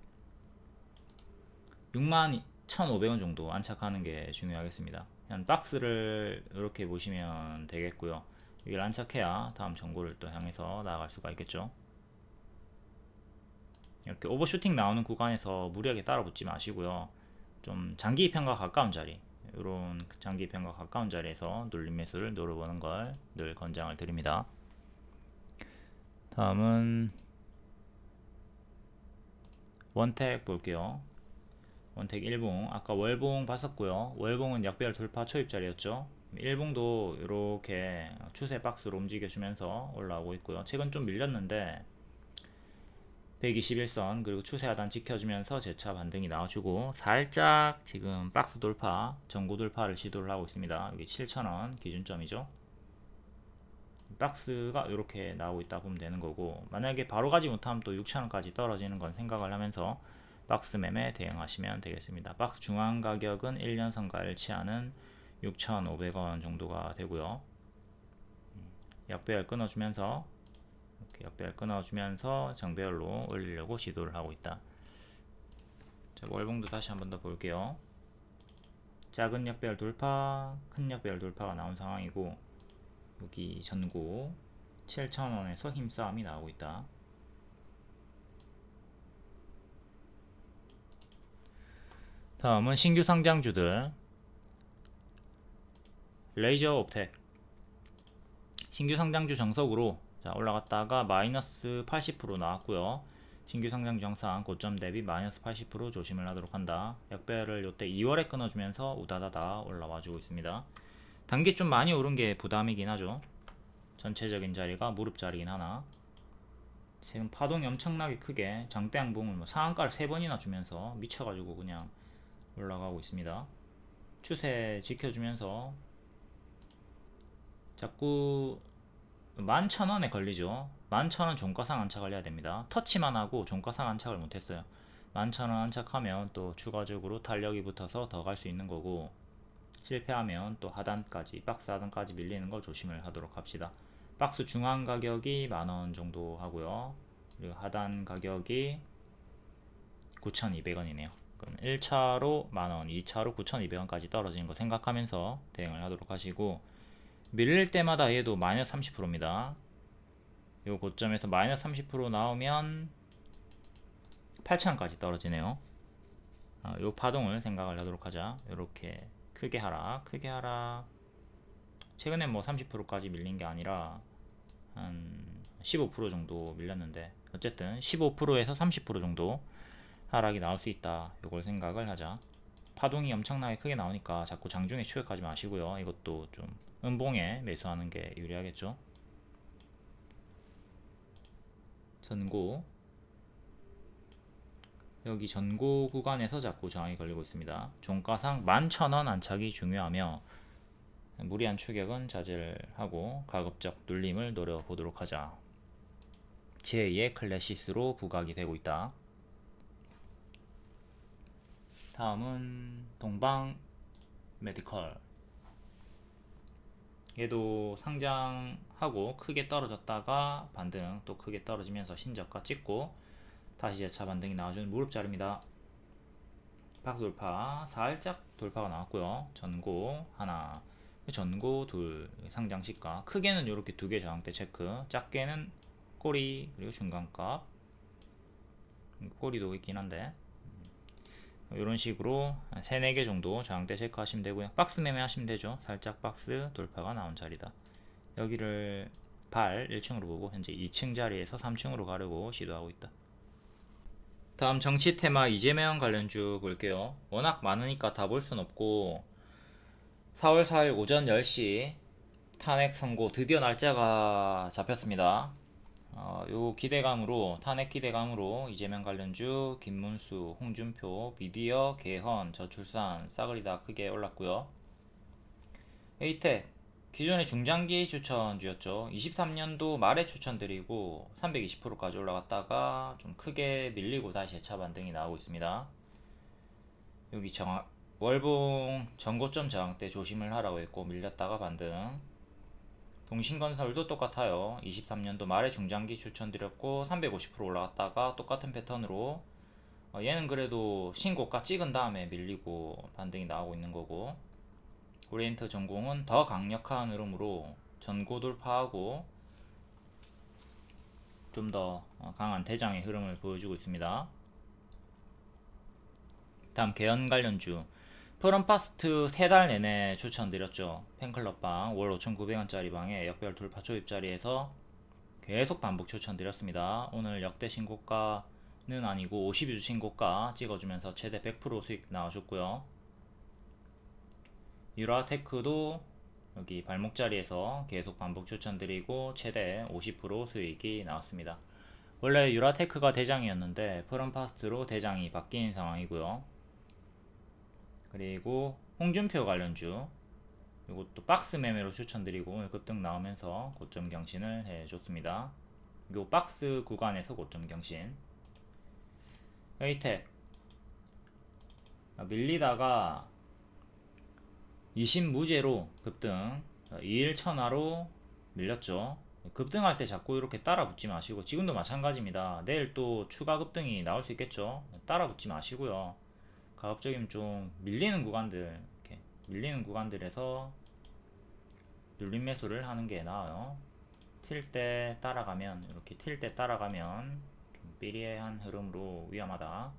61,500원 정도 안착하는 게 중요하겠습니다. 그냥 박스를 이렇게 보시면 되겠고요. 이걸 안착해야 다음 전고를 또 향해서 나아갈 수가 있겠죠. 이렇게 오버슈팅 나오는 구간에서 무리하게 따라붙지 마시고요. 좀 장기 입현과 가까운 자리, 이런 장기 입현과 가까운 자리에서 눌림 매수를 노려보는 걸 늘 권장을 드립니다. 다음은 원택 볼게요. 원택 일봉, 아까 월봉 봤었고요. 월봉은 약별 돌파 초입 자리였죠. 일봉도 이렇게 추세 박스로 움직여주면서 올라오고 있고요. 최근 좀 밀렸는데 121선 그리고 추세 하단 지켜주면서 재차 반등이 나와주고 살짝 지금 박스 돌파, 전고 돌파를 시도를 하고 있습니다. 여기 7,000원 기준점이죠. 박스가 이렇게 나오고 있다 보면 되는 거고, 만약에 바로 가지 못하면 또 6,000원까지 떨어지는 건 생각을 하면서 박스 매매 대응하시면 되겠습니다. 박스 중앙 가격은 1년 선가를 일치하는 6,500원 정도가 되고요. 약배열 끊어주면서 이렇게 약배열 끊어주면서 정배열로 올리려고 시도를 하고 있다. 자, 월봉도 다시 한번 더 볼게요. 작은 약배열 돌파, 큰 약배열 돌파가 나온 상황이고, 여기 전고 7,000원에서 힘싸움이 나오고 있다. 다음은 신규 상장주들. 레이저 옵텍 신규 상장주 정석으로 자, 올라갔다가 마이너스 80% 나왔고요. 신규 상장주 항상 고점 대비 마이너스 80% 조심을 하도록 한다. 약배열을 요때 2월에 끊어주면서 우다다다 올라와주고 있습니다. 단기 좀 많이 오른 게 부담이긴 하죠. 전체적인 자리가 무릎 자리긴 하나, 지금 파동이 엄청나게 크게 장대 양봉을 뭐 상한가를 3번이나 주면서 미쳐가지고 그냥 올라가고 있습니다. 추세 지켜주면서 자꾸 11,000원에 걸리죠. 11,000원 종가상 안착을 해야 됩니다. 터치만 하고 종가상 안착을 못했어요. 11,000원 안착하면 또 추가적으로 탄력이 붙어서 더 갈 수 있는 거고, 실패하면 또 하단까지, 박스 하단까지 밀리는 걸 조심을 하도록 합시다. 박스 중앙 가격이 만원 정도 하고요. 그리고 하단 가격이 9,200원이네요. 그럼 1차로 만원, 2차로 9,200원까지 떨어지는 거 생각하면서 대응을 하도록 하시고, 밀릴 때마다 얘도 마이너스 30%입니다. 요 고점에서 마이너스 30% 나오면 8,000원까지 떨어지네요. 요 파동을 생각을 하도록 하자. 요렇게 크게 하락, 크게 하락. 최근에 뭐 30%까지 밀린 게 아니라 한 15% 정도 밀렸는데, 어쨌든 15%에서 30% 정도 하락이 나올 수 있다. 요걸 생각을 하자. 파동이 엄청나게 크게 나오니까 자꾸 장중에 추격하지 마시고요. 이것도 좀 음봉에 매수하는 게 유리하겠죠. 전고, 여기 전고 구간에서 자꾸 저항이 걸리고 있습니다. 종가상 11,000원 안착이 중요하며 무리한 추격은 자제를 하고 가급적 눌림을 노려보도록 하자. 제2의 클래시스로 부각이 되고 있다. 다음은 동방 메디컬. 얘도 상장하고 크게 떨어졌다가 반등, 또 크게 떨어지면서 신저가 찍고 다시 재차 반등이 나와주는 무릎 자리입니다. 박스 돌파, 살짝 돌파가 나왔고요. 전고 하나, 전고 둘, 상장 시가. 크게는 이렇게 두 개 저항대 체크, 작게는 꼬리 그리고 중간값. 꼬리도 있긴 한데 이런 식으로 한 3, 4개 정도 저항대 체크하시면 되고요. 박스 매매 하시면 되죠. 살짝 박스 돌파가 나온 자리다. 여기를 발 1층으로 보고 현재 2층 자리에서 3층으로 가려고 시도하고 있다. 다음 정치 테마 이재명 관련주 볼게요. 워낙 많으니까 다 볼 순 없고, 4월 4일 오전 10시 탄핵 선고 드디어 날짜가 잡혔습니다. 요 기대감으로, 탄핵 기대감으로 이재명 관련주 김문수, 홍준표, 미디어, 개헌, 저출산 싸그리 다 크게 올랐고요. 에이텍 기존의 중장기 추천주였죠. 23년도 말에 추천드리고 320%까지 올라갔다가 좀 크게 밀리고 다시 재차 반등이 나오고 있습니다. 여기 월봉 전고점 저항 때 조심을 하라고 했고 밀렸다가 반등. 동신건설도 똑같아요. 23년도 말에 중장기 추천드렸고 350% 올라갔다가 똑같은 패턴으로 얘는 그래도 신고가 찍은 다음에 밀리고 반등이 나오고 있는 거고, 오리엔트 전공은 더 강력한 흐름으로 전고 돌파하고 좀 더 강한 대장의 흐름을 보여주고 있습니다. 다음 개연 관련주 프롬파스트 3달 내내 추천드렸죠. 팬클럽방 월 5,900원짜리 방에 역별 돌파 초입 자리에서 계속 반복 추천드렸습니다. 오늘 역대 신고가는 아니고 52주 신고가 찍어주면서 최대 100% 수익 나와줬고요. 유라테크도 여기 발목 자리에서 계속 반복 추천드리고 최대 50% 수익이 나왔습니다. 원래 유라테크가 대장이었는데 프롬파스트로 대장이 바뀐 상황이고요. 그리고 홍준표 관련주 이것도 박스 매매로 추천드리고 오늘 급등 나오면서 고점 경신을 해줬습니다. 요 박스 구간에서 고점 경신. 에이텍 밀리다가 20무제로 급등 2일 천하로 밀렸죠. 급등할 때 자꾸 이렇게 따라 붙지 마시고, 지금도 마찬가지입니다. 내일 또 추가 급등이 나올 수 있겠죠. 따라 붙지 마시고요. 가급적이면 좀 밀리는 구간들, 이렇게 밀리는 구간들에서 눌림 매수를 하는 게 나아요. 튈 때 따라가면, 이렇게 튈 때 따라가면 좀 삐리한 흐름으로 위험하다.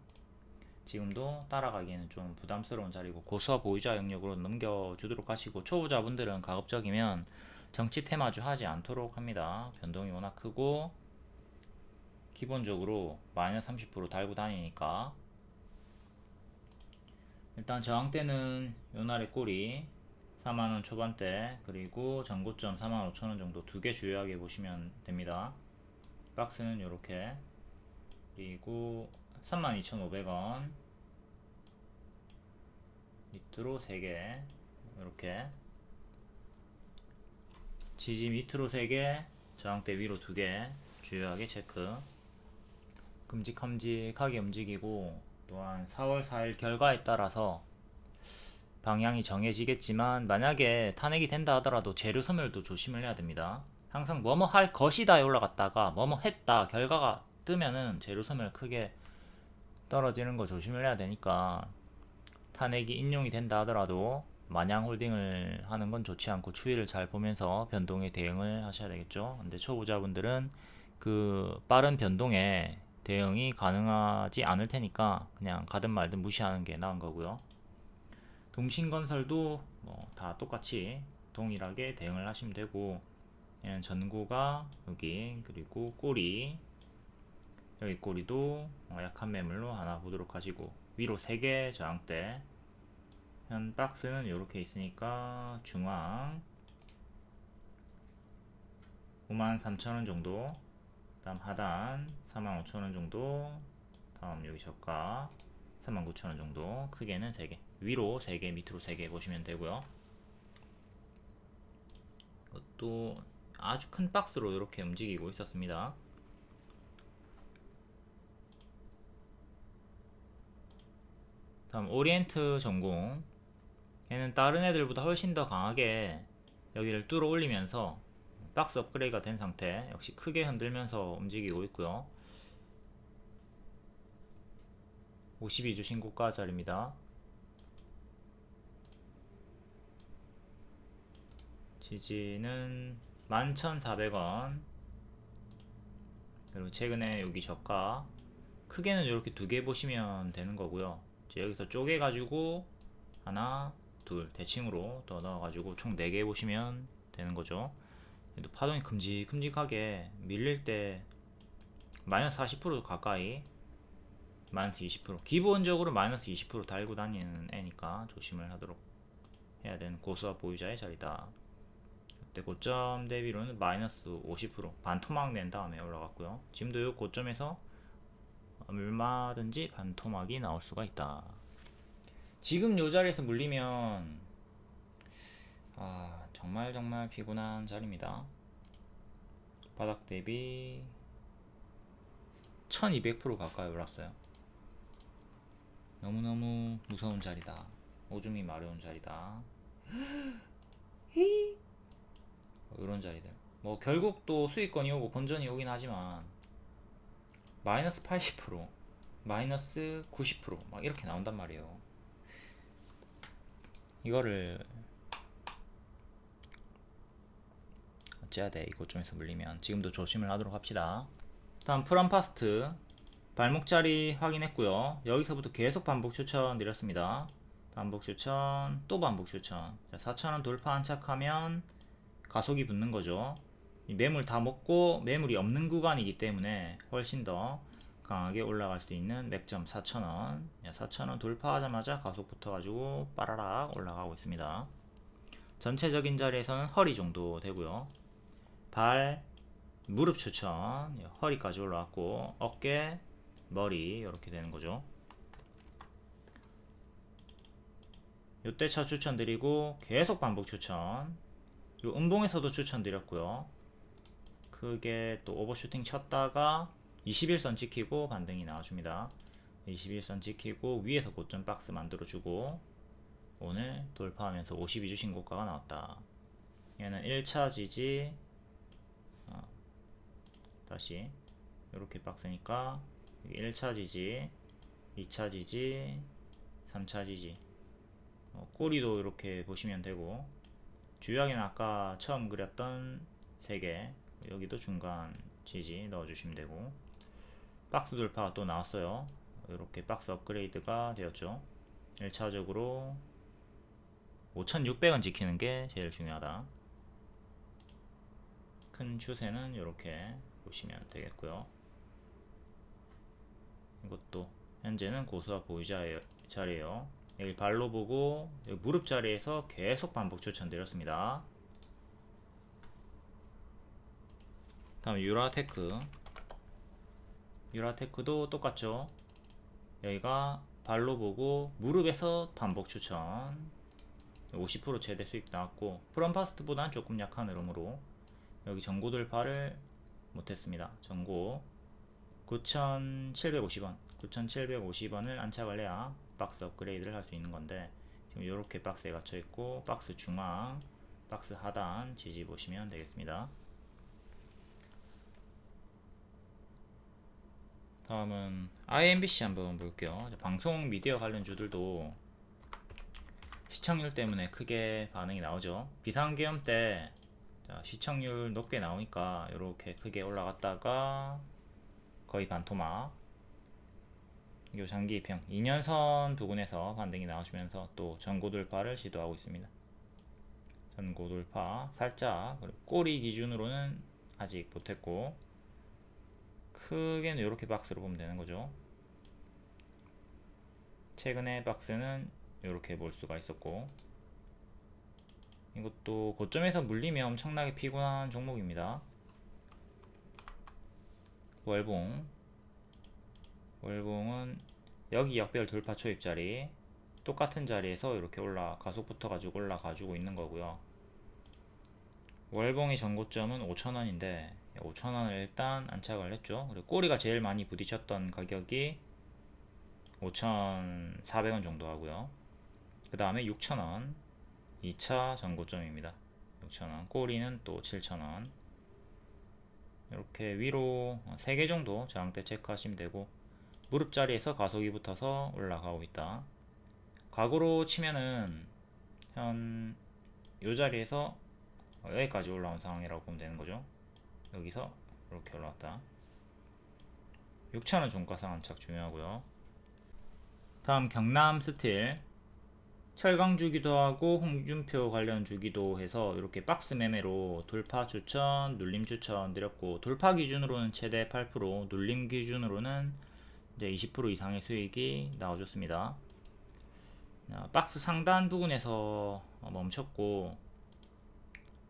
지금도 따라가기에는 좀 부담스러운 자리고 고수와 보유자 영역으로 넘겨주도록 하시고, 초보자분들은 가급적이면 정치 테마주 하지 않도록 합니다. 변동이 워낙 크고 기본적으로 마이너스 30% 달고 다니니까. 일단 저항대는 요날의 꼬리 4만원 초반대, 그리고 전고점 45,000원 정도 두 개 주요하게 보시면 됩니다. 박스는 요렇게, 그리고 32,500원 밑으로 3개, 이렇게 지지 밑으로 3개, 저항대 위로 2개 주요하게 체크. 큼직큼직하게 움직이고, 또한 4월 4일 결과에 따라서 방향이 정해지겠지만 만약에 탄핵이 된다 하더라도 재료 소멸도 조심을 해야 됩니다. 항상 뭐뭐 할 것이다에 올라갔다가 뭐뭐 했다 결과가 뜨면은 재료 소멸 크게 떨어지는 거 조심을 해야 되니까, 탄핵이 인용이 된다 하더라도 마냥 홀딩을 하는 건 좋지 않고 추이를 잘 보면서 변동에 대응을 하셔야 되겠죠. 근데 초보자분들은 그 빠른 변동에 대응이 가능하지 않을 테니까 그냥 가든 말든 무시하는 게 나은 거고요. 동신건설도 뭐 다 똑같이 동일하게 대응을 하시면 되고, 얘는 전고가 여기, 그리고 꼬리 여기 꼬리도 약한 매물로 하나 보도록 하시고, 위로 3개 저항대, 현 박스는 이렇게 있으니까 중앙 53,000원 정도, 다음 하단 45,000원 정도, 다음 여기 저가 39,000원 정도. 크게는 3개, 위로 3개 밑으로 3개 보시면 되고요. 이것도 아주 큰 박스로 이렇게 움직이고 있었습니다. 다음 오리엔트 전공, 얘는 다른 애들보다 훨씬 더 강하게 여기를 뚫어 올리면서 박스 업그레이드가 된 상태, 역시 크게 흔들면서 움직이고 있고요. 52주 신고가 자리입니다. 지지는 11,400원, 그리고 최근에 여기 저가, 크게는 이렇게 2개 보시면 되는 거고요. 여기서 쪼개 가지고 하나 둘 대칭으로 더 넣어가지고 총 4개 보시면 되는 거죠. 얘도 파동이 큼직큼직하게 밀릴 때 마이너스 40% 가까이, 마이너스 20%, 기본적으로 마이너스 20% 달고 다니는 애니까 조심을 하도록 해야 되는 고수와 보유자의 자리다. 그때 고점 대비로는 마이너스 50% 반토막 낸 다음에 올라갔고요. 지금도 이 고점에서 얼마든지 반토막이 나올 수가 있다. 지금 요 자리에서 물리면 정말 피곤한 자리입니다. 바닥 대비 1200% 가까이 올랐어요. 너무너무 무서운 자리다. 오줌이 마려운 자리다. 이런 자리들. 뭐 결국 또 수익권이 오고 본전이 오긴 하지만 마이너스 80%, 마이너스 90%막 이렇게 나온단 말이에요. 이거를 어째야 돼. 이것 좀에서 물리면 지금도 조심을 하도록 합시다. 다음 프롬파스트 발목자리 확인했고요. 여기서부터 계속 반복 추천 드렸습니다. 반복 추천, 또 반복 추천. 4,000원 돌파 안착하면 가속이 붙는 거죠. 이 매물 다 먹고 매물이 없는 구간이기 때문에 훨씬 더 강하게 올라갈 수 있는 맥점 4,000원. 4,000원 돌파하자마자 가속 붙어가지고 빠라락 올라가고 있습니다. 전체적인 자리에서는 허리 정도 되고요. 발, 무릎 추천, 허리까지 올라왔고 어깨, 머리 이렇게 되는 거죠. 요때 차 추천드리고 계속 반복 추천. 요 음봉에서도 추천드렸고요. 크게 또 오버슈팅 쳤다가 21선 지키고 반등이 나와줍니다. 21선 지키고 위에서 고점 박스 만들어주고 오늘 돌파하면서 52주 신고가가 나왔다. 얘는 1차 지지, 다시 이렇게 박스니까 1차 지지, 2차 지지, 3차 지지. 꼬리도 이렇게 보시면 되고 주요하게는 아까 처음 그렸던 3개, 여기도 중간 지지 넣어주시면 되고 박스 돌파가 또 나왔어요. 이렇게 박스 업그레이드가 되었죠. 1차적으로 5,600원 지키는 게 제일 중요하다. 큰 추세는 이렇게 보시면 되겠고요. 이것도 현재는 고수와 보유자 자리에요. 여기 발로 보고 여기 무릎 자리에서 계속 반복 추천드렸습니다. 다음 유라테크. 유라테크도 똑같죠. 여기가 발로 보고 무릎에서 반복 추천 50% 최대 수익 나왔고 프롬파스트보다는 조금 약한 흐름으로 여기 전고 돌파를 못했습니다. 전고 9,750원 9,750원을 안착을 해야 박스 업그레이드를 할 수 있는 건데 지금 이렇게 박스에 갇혀 있고 박스 중앙, 박스 하단 지지 보시면 되겠습니다. 다음은 IMBC 한번 볼게요. 방송 미디어 관련 주들도 시청률 때문에 크게 반응이 나오죠. 비상계엄 때 시청률 높게 나오니까 이렇게 크게 올라갔다가 거의 반토막. 요 장기 입형 2년선 부근에서 반등이 나와주면서 또 전고 돌파를 시도하고 있습니다. 전고 돌파 살짝, 그리고 꼬리 기준으로는 아직 못했고 크게는 이렇게 박스로 보면 되는 거죠. 최근에 박스는 이렇게 볼 수가 있었고 이것도 고점에서 물리면 엄청나게 피곤한 종목입니다. 월봉은 여기 역별 돌파 초입자리 똑같은 자리에서 이렇게 가속 붙어가지고 올라가지고 있는 거고요. 월봉의 전고점은 5,000원인데 5,000원을 일단 안착을 했죠. 그리고 꼬리가 제일 많이 부딪혔던 가격이 5,400원 정도 하고요. 그 다음에 6,000원 2차 전고점입니다. 6,000원 꼬리는 또 7,000원. 이렇게 위로 3개 정도 저항대 체크하시면 되고 무릎 자리에서 가속이 붙어서 올라가고 있다. 과거로 치면은 요 자리에서 여기까지 올라온 상황이라고 보면 되는 거죠. 여기서 이렇게 올라왔다. 6,000원 종가상 안착 중요하고요. 다음 경남 스틸 철강 주기도 하고 홍준표 관련 주기도 해서 이렇게 박스 매매로 돌파 추천, 눌림 추천 드렸고 돌파 기준으로는 최대 8%, 눌림 기준으로는 이제 20% 이상의 수익이 나와줬습니다. 박스 상단 부분에서 멈췄고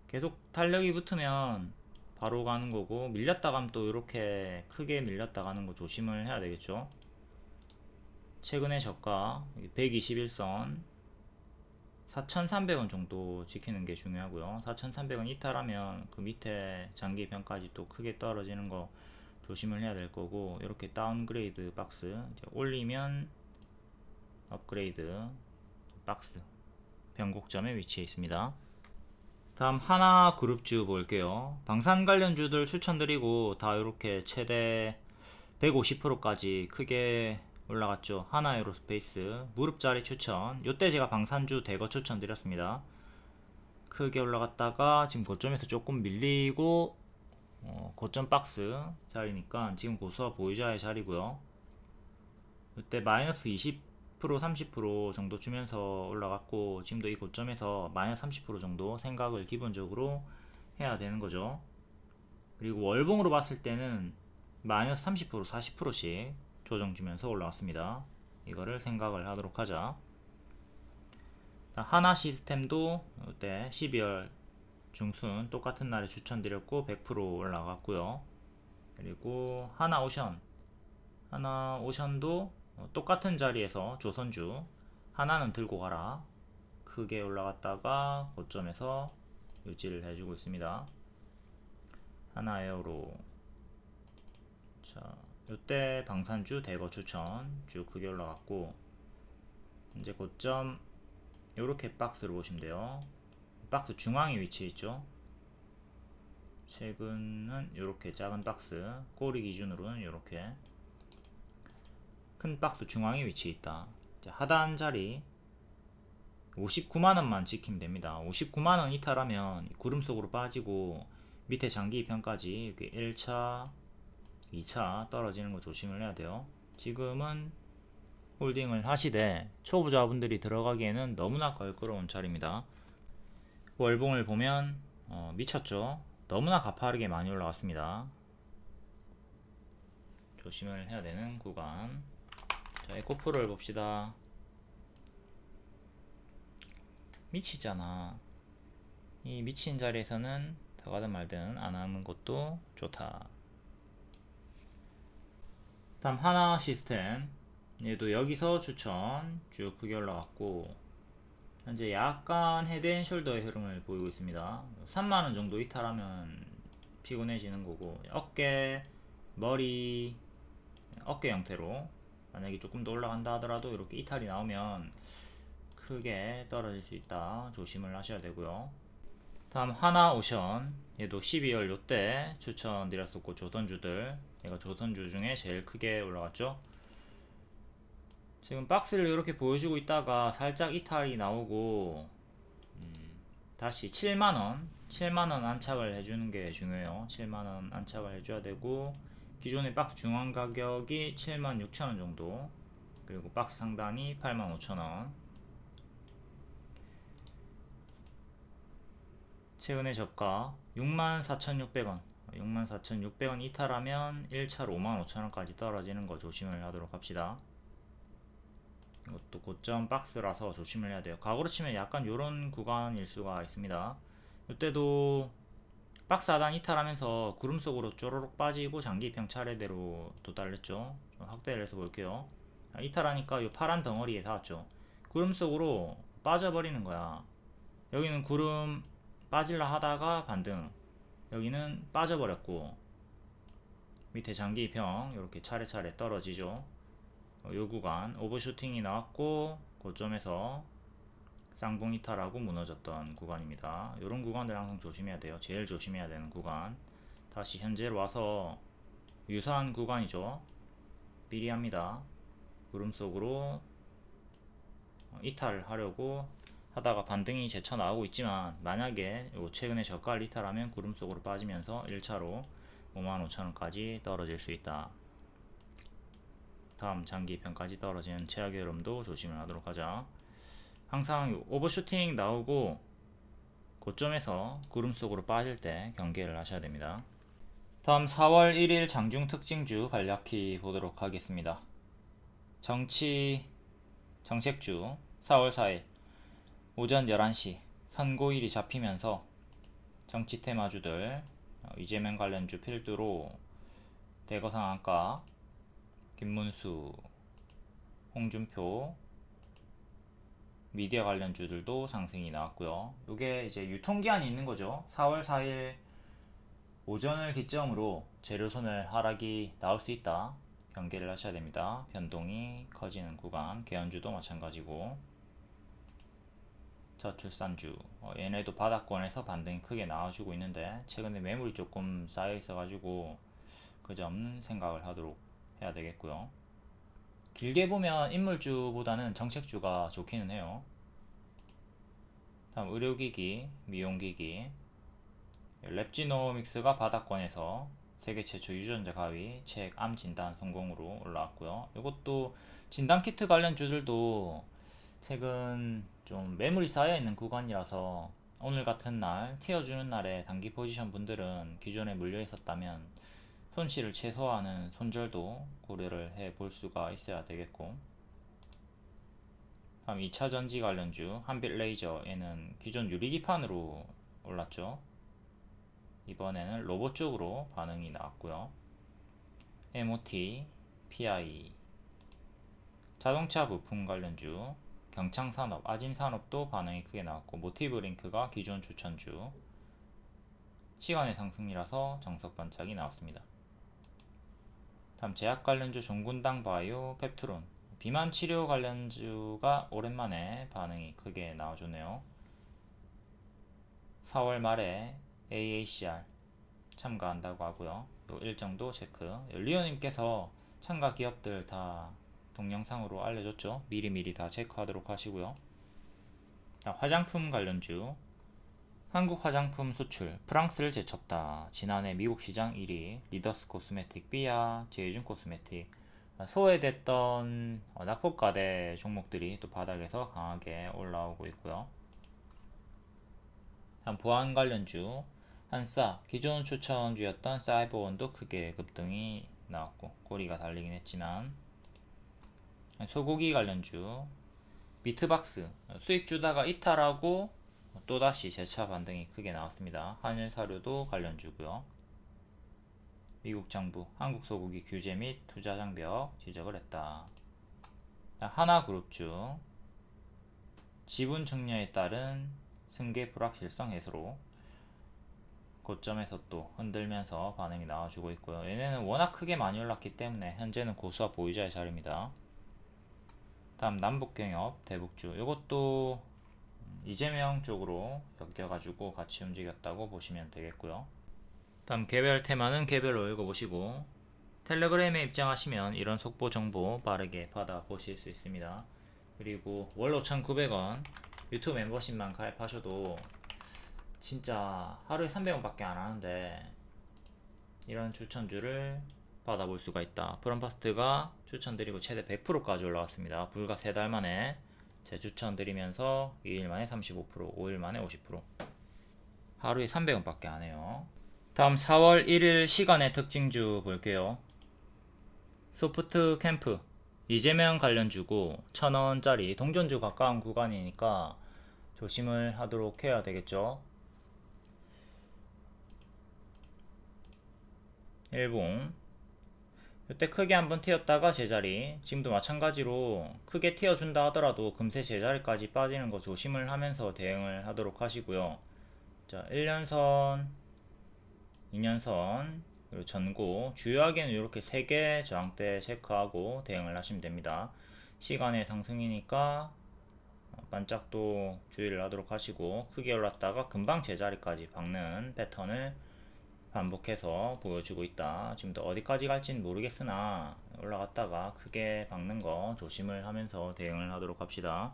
계속 탄력이 붙으면 바로 가는 거고 밀렸다 가면 또 이렇게 크게 밀렸다 가는 거 조심을 해야 되겠죠. 최근의 저가 121선 4,300원 정도 지키는 게 중요하고요. 4,300원 이탈하면 그 밑에 장기평까지 또 크게 떨어지는 거 조심을 해야 될 거고, 이렇게 다운그레이드 박스 이제 올리면 업그레이드 박스 변곡점에 위치해 있습니다. 다음 하나그룹주 볼게요. 방산 관련주들 추천드리고 다 이렇게 최대 150%까지 크게 올라갔죠. 하나에로스페이스 무릎자리 추천, 요때 제가 방산주 대거 추천드렸습니다. 크게 올라갔다가 지금 고점에서 조금 밀리고 고점 박스 자리니까 지금 고수와 보유자의 자리고요. 이때 마이너스 20% 30% 정도 주면서 올라갔고, 지금도 이 고점에서 마이너스 30% 정도 생각을 기본적으로 해야 되는 거죠. 그리고 월봉으로 봤을 때는 마이너스 30% 40%씩 조정 주면서 올라왔습니다. 이거를 생각을 하도록 하자. 하나 시스템도 이때 12월 중순 똑같은 날에 추천드렸고 100% 올라갔고요. 그리고 하나오션도 똑같은 자리에서 조선주 하나는 들고 가라 크게 올라갔다가 고점에서 유지를 해주고 있습니다. 하나에어로 자, 요때 방산주 대거 추천 쭉 크게 올라갔고, 이제 고점 요렇게 박스를 보시면 돼요. 박스 중앙에 위치해 있죠. 최근은 요렇게 작은 박스, 꼬리 기준으로는 요렇게 큰 박스 중앙에 위치해 있다. 하단 자리 59만원만 지키면 됩니다. 59만원 이탈하면 구름 속으로 빠지고 밑에 장기 입현까지 이렇게 1차 2차 떨어지는 거 조심을 해야 돼요. 지금은 홀딩을 하시되 초보자분들이 들어가기에는 너무나 걸끄러운 자리입니다. 월봉을 보면 미쳤죠. 너무나 가파르게 많이 올라왔습니다. 조심을 해야 되는 구간. 자, 에코프를 봅시다. 미치잖아. 이 미친 자리에서는 들어가든 말든 안 하는 것도 좋다. 다음 하나 시스템, 얘도 여기서 추천 쭉 크게 올라갔고, 현재 약간 헤드앤숄더의 흐름을 보이고 있습니다. 3만원 정도 이탈하면 피곤해지는 거고, 머리 어깨 형태로 만약에 조금 더 올라간다 하더라도 이렇게 이탈이 나오면 크게 떨어질 수 있다. 조심을 하셔야 되고요. 다음 하나오션, 얘도 12월 요때 추천드렸었고, 조선주들, 얘가 조선주 중에 제일 크게 올라갔죠. 지금 박스를 이렇게 보여주고 있다가 살짝 이탈이 나오고 다시 7만원 안착을 해주는 게 중요해요. 7만원 안착을 해줘야 되고, 기존의 박스 중앙 가격이 76,000원 정도, 그리고 박스 상단이 85,000원. 최근의 저가 64,600원 64,600원 이탈하면 1차로 55,000원까지 떨어지는 거 조심을 하도록 합시다. 이것도 고점 박스라서 조심을 해야 돼요. 과거로 치면 약간 요런 구간일 수가 있습니다. 이때도 박스 하단 이탈하면서 구름 속으로 쪼로록 빠지고 장기 입형 차례대로 도달했죠. 좀 확대를 해서 볼게요. 이탈하니까 이 파란 덩어리에 닿았죠. 구름 속으로 빠져버리는 거야. 여기는 구름 빠질라 하다가 반등, 여기는 빠져버렸고 밑에 장기 입형 이렇게 차례차례 떨어지죠. 요 구간 오버슈팅이 나왔고 고점에서 쌍봉 이탈하고 무너졌던 구간입니다. 이런 구간들 항상 조심해야 돼요. 제일 조심해야 되는 구간. 다시 현재로 와서 유사한 구간이죠. 미리합니다. 구름 속으로 이탈을 하려고 하다가 반등이 제쳐 나오고 있지만, 만약에 최근에 저가를 이탈하면 구름 속으로 빠지면서 1차로 55,000원까지 떨어질 수 있다. 다음 장기 입현까지 떨어지는 최악의 흐름도 조심을 하도록 하자. 항상 오버슈팅 나오고 고점에서 구름 속으로 빠질 때 경계를 하셔야 됩니다. 다음 4월 1일 장중 특징주 간략히 보도록 하겠습니다. 정책주 4월 4일 오전 11시 선고일이 잡히면서 정치 테마주들 이재명 관련주 필두로 대거상한가, 김문수, 홍준표, 미디어 관련주들도 상승이 나왔고요. 이게 이제 유통기한이 있는 거죠. 4월 4일 오전을 기점으로 재료손을 하락이 나올 수 있다. 경계를 하셔야 됩니다. 변동이 커지는 구간, 개연주도 마찬가지고 저출산주 얘네도 바닥권에서 반등이 크게 나와주고 있는데 최근에 매물이 조금 쌓여 있어 가지고 그 점 생각을 하도록 해야 되겠고요. 길게 보면 인물주보다는 정책주가 좋기는 해요. 다음 의료기기, 미용기기, 랩지노믹스가 바닥권에서 세계 최초 유전자 가위 체액암 진단 성공으로 올라왔고요. 이것도 진단키트 관련주들도 최근 좀 매물이 쌓여있는 구간이라서 오늘 같은 날 튀어주는 날에 단기 포지션 분들은 기존에 물려 있었다면 손실을 최소화하는 손절도 고려를 해 볼 수가 있어야 되겠고, 다음 2차 전지 관련주 한빛레이저에는 기존 유리기판으로 올랐죠. 이번에는 로봇 쪽으로 반응이 나왔고요. MOT, PI, 자동차 부품 관련주 경창산업, 아진산업도 반응이 크게 나왔고, 모티브링크가 기존 추천주, 시간의 상승이라서 정석 반짝이 나왔습니다. 다음 제약 관련주 종군당 바이오, 펩트론, 비만 치료 관련주가 오랜만에 반응이 크게 나와주네요. 4월 말에 AACR 참가한다고 하고요. 요 일정도 체크. 리오님께서 참가 기업들 다 동영상으로 알려줬죠. 미리미리 다 체크하도록 하시고요. 화장품 관련주 한국 화장품 수출 프랑스를 제쳤다. 지난해 미국 시장 1위 리더스 코스메틱, 삐아, 제이준 코스메틱 소외됐던 낙폭과대 종목들이 또 바닥에서 강하게 올라오고 있고요. 보안 관련주 한싸 기존 추천주였던 사이버원도 크게 급등이 나왔고 꼬리가 달리긴 했지만, 소고기 관련주 비트박스 수익 주다가 이탈하고 또다시 재차 반등이 크게 나왔습니다. 한일사료도 관련주고요. 미국 정부 한국 소고기 규제 및 투자 장벽 지적을 했다. 하나그룹주 지분 증여에 따른 승계 불확실성 해소로 고점에서 또 흔들면서 반응이 나와주고 있고요. 얘네는 워낙 크게 많이 올랐기 때문에 현재는 고수와 보유자의 자리입니다. 다음 남북경협 대북주, 이것도 이재명 쪽으로 엮여가지고 같이 움직였다고 보시면 되겠고요. 다음 개별 테마는 개별로 읽어보시고 텔레그램에 입장하시면 이런 속보 정보 빠르게 받아보실 수 있습니다. 그리고 월 5,900원 유튜브 멤버십만 가입하셔도 진짜 하루에 300원밖에 안 하는데 이런 추천주를 받아볼 수가 있다. 프롬파스트가 추천드리고 최대 100%까지 올라왔습니다. 불과 3달 만에 재추천 드리면서 2일 만에 35%, 5일 만에 50%. 하루에 300원밖에 안 해요. 다음 4월 1일 시간의 특징주 볼게요. 소프트 캠프 이재명 관련주고 1,000원짜리 동전주 가까운 구간이니까 조심을 하도록 해야 되겠죠. 일봉 이때 크게 한번 튀었다가 제자리, 지금도 마찬가지로 크게 튀어준다 하더라도 금세 제자리까지 빠지는 거 조심을 하면서 대응을 하도록 하시고요. 자, 1년선, 2년선, 그리고 전고 주요하게는 이렇게 3개 저항대 체크하고 대응을 하시면 됩니다. 시간의 상승이니까 반짝도 주의를 하도록 하시고, 크게 올랐다가 금방 제자리까지 박는 패턴을 반복해서 보여주고 있다. 지금도 어디까지 갈지는 모르겠으나 올라갔다가 크게 박는 거 조심을 하면서 대응을 하도록 합시다.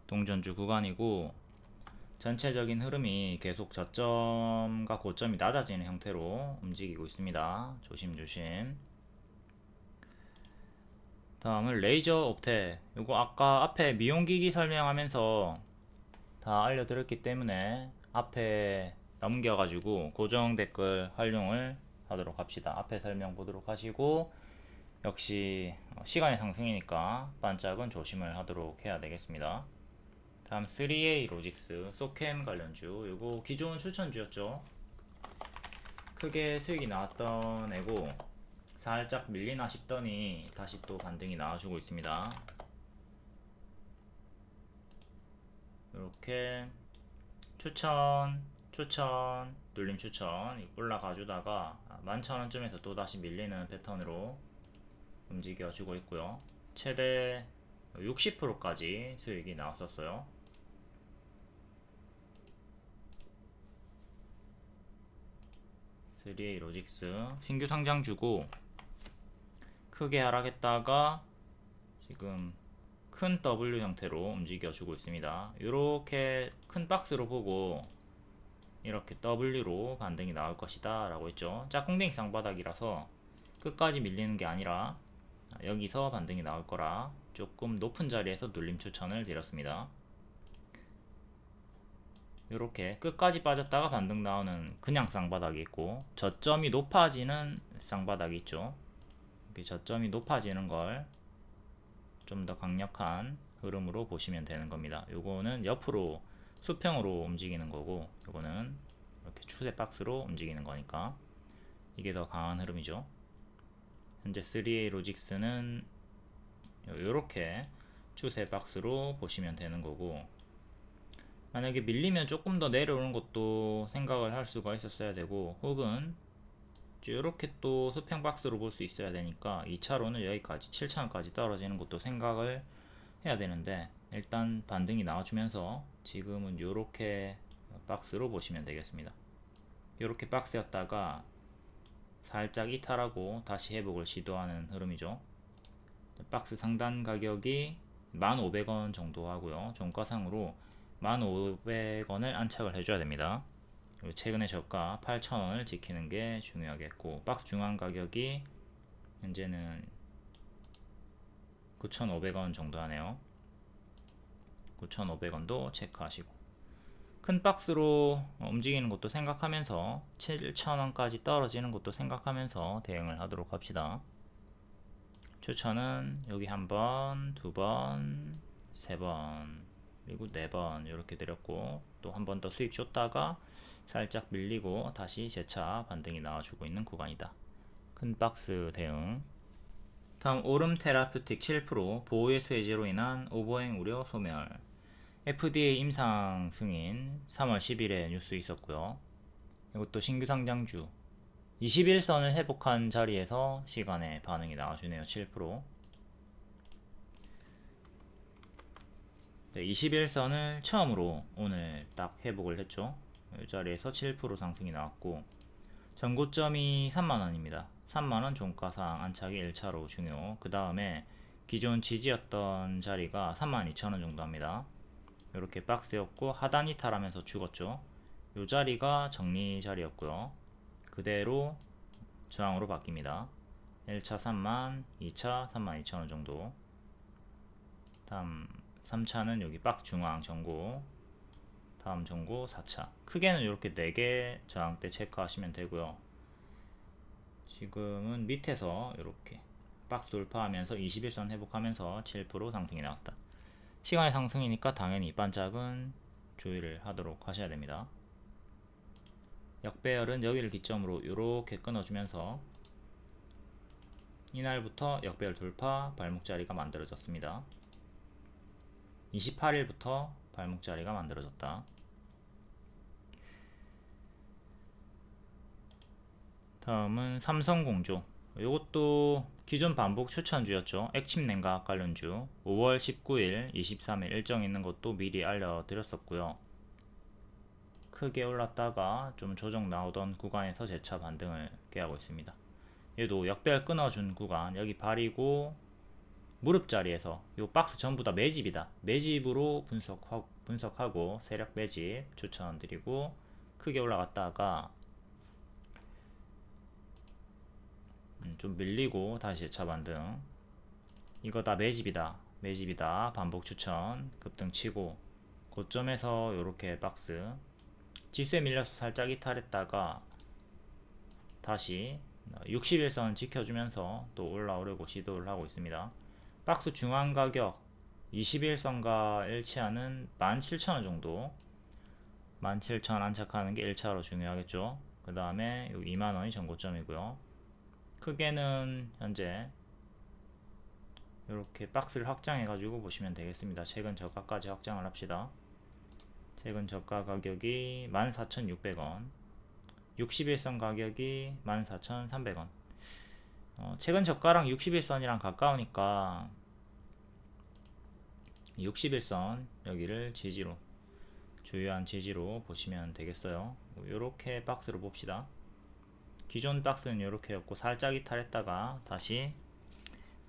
동전주 구간이고 전체적인 흐름이 계속 저점과 고점이 낮아지는 형태로 움직이고 있습니다. 조심조심. 다음은 레이저 옵텍. 이거 아까 앞에 미용기기 설명하면서 다 알려드렸기 때문에 앞에 넘겨가지고 고정 댓글 활용을 하도록 합시다. 앞에 설명 보도록 하시고, 역시 시간의 상승이니까 반짝은 조심을 하도록 해야 되겠습니다. 다음 3A 로직스 소캠 관련주, 이거 기존 추천주였죠. 크게 수익이 나왔던 애고 살짝 밀리나 싶더니 다시 또 반등이 나와주고 있습니다. 이렇게 추천, 추천, 눌림 추천 올라가 주다가 11,000원쯤에서 또 다시 밀리는 패턴으로 움직여 주고 있고요. 최대 60%까지 수익이 나왔었어요. 3A 로직스 신규 상장 주고 크게 하락했다가 지금 큰 W 형태로 움직여 주고 있습니다. 이렇게 큰 박스로 보고 이렇게 W로 반등이 나올 것이다 라고 했죠. 짝꿍댕이 쌍바닥이라서 끝까지 밀리는 게 아니라 여기서 반등이 나올 거라 조금 높은 자리에서 눌림 추천을 드렸습니다. 이렇게 끝까지 빠졌다가 반등 나오는 그냥 쌍바닥이 있고 저점이 높아지는 쌍바닥이 있죠. 이렇게 저점이 높아지는 걸 좀 더 강력한 흐름으로 보시면 되는 겁니다. 요거는 옆으로 수평으로 움직이는 거고 요거는 이렇게 추세 박스로 움직이는 거니까 이게 더 강한 흐름이죠. 현재 3A 로직스는 이렇게 추세 박스로 보시면 되는 거고, 만약에 밀리면 조금 더 내려오는 것도 생각을 할 수가 있었어야 되고, 혹은 이렇게 또 수평 박스로 볼 수 있어야 되니까 2차로는 여기까지 7,000원까지 떨어지는 것도 생각을 해야 되는데, 일단 반등이 나와주면서 지금은 이렇게 박스로 보시면 되겠습니다. 이렇게 박스였다가 살짝 이탈하고 다시 회복을 시도하는 흐름이죠. 박스 상단 가격이 1,500원 정도 하고요. 종가상으로 1,500원을 안착을 해줘야 됩니다. 최근의 저가 8,000원을 지키는 게 중요하겠고, 박스 중앙 가격이 현재는 9,500원 정도 하네요. 9,500원도 체크하시고, 큰 박스로 움직이는 것도 생각하면서 7,000원까지 떨어지는 것도 생각하면서 대응을 하도록 합시다. 추천은 여기 한번, 두번, 세번, 그리고 네번 이렇게 드렸고, 또 한 번 더 수익 줬다가 살짝 밀리고 다시 재차 반등이 나와주고 있는 구간이다. 큰 박스 대응. 다음 오름 테라퓨틱 7% 보호의 쇠지로 인한 오버행 우려 소멸. FDA 임상 승인 3월 10일에 뉴스 있었고요. 이것도 신규 상장주 21선을 회복한 자리에서 시간에 반응이 나와주네요. 7%. 네, 21선을 처음으로 오늘 딱 회복을 했죠. 이 자리에서 7% 상승이 나왔고, 전고점이 3만원입니다. 3만원 종가상 안착이 1차로 중요. 그 다음에 기존 지지였던 자리가 32,000원 정도 합니다. 이렇게 박스였고 하단 이탈하면서 죽었죠. 이 자리가 정리 자리였고요. 그대로 저항으로 바뀝니다. 1차 3만, 2차 32,000원 정도. 다음 3차는 여기 박스 중앙 전고, 다음 전고 4차. 크게는 이렇게 4개 저항대 체크하시면 되고요. 지금은 밑에서 이렇게 박스 돌파하면서 21선 회복하면서 7% 상승이 나왔다. 시간의 상승이니까 당연히 반짝은 주의를 하도록 하셔야 됩니다. 역배열은 여기를 기점으로 이렇게 끊어주면서 이날부터 역배열 돌파 발목자리가 만들어졌습니다. 28일부터 발목자리가 만들어졌다. 다음은 삼성공조. 이것도 기존 반복 추천주였죠. 액침냉각 관련주 5월 19일, 23일 일정 있는 것도 미리 알려드렸었고요. 크게 올랐다가 좀 조정 나오던 구간에서 재차 반등을 깨하고 있습니다. 얘도 역배열 끊어준 구간, 여기 발이고 무릎 자리에서 이 박스 전부 다 매집이다. 매집으로 분석하고 세력 매집 추천드리고, 크게 올라갔다가 좀 밀리고 다시 재차 반등. 이거 다 매집이다 반복 추천. 급등 치고 고점에서 이렇게 박스 지수에 밀려서 살짝 이탈했다가 다시 60일선 지켜주면서 또 올라오려고 시도를 하고 있습니다. 박스 중앙 가격 21선과 일치하는 17,000원 정도, 17,000원 안착하는 게 1차로 중요하겠죠. 그 다음에 2만원이 전고점이고요. 크게는 현재 이렇게 박스를 확장해 가지고 보시면 되겠습니다. 최근 저가까지 확장을 합시다. 최근 저가 가격이 14,600원, 61선 가격이 14,300원. 최근 저가랑 61선이랑 가까우니까 61선 여기를 지지로, 주요한 지지로 보시면 되겠어요. 이렇게 박스로 봅시다. 기존 박스는 이렇게였고 살짝 이탈했다가 다시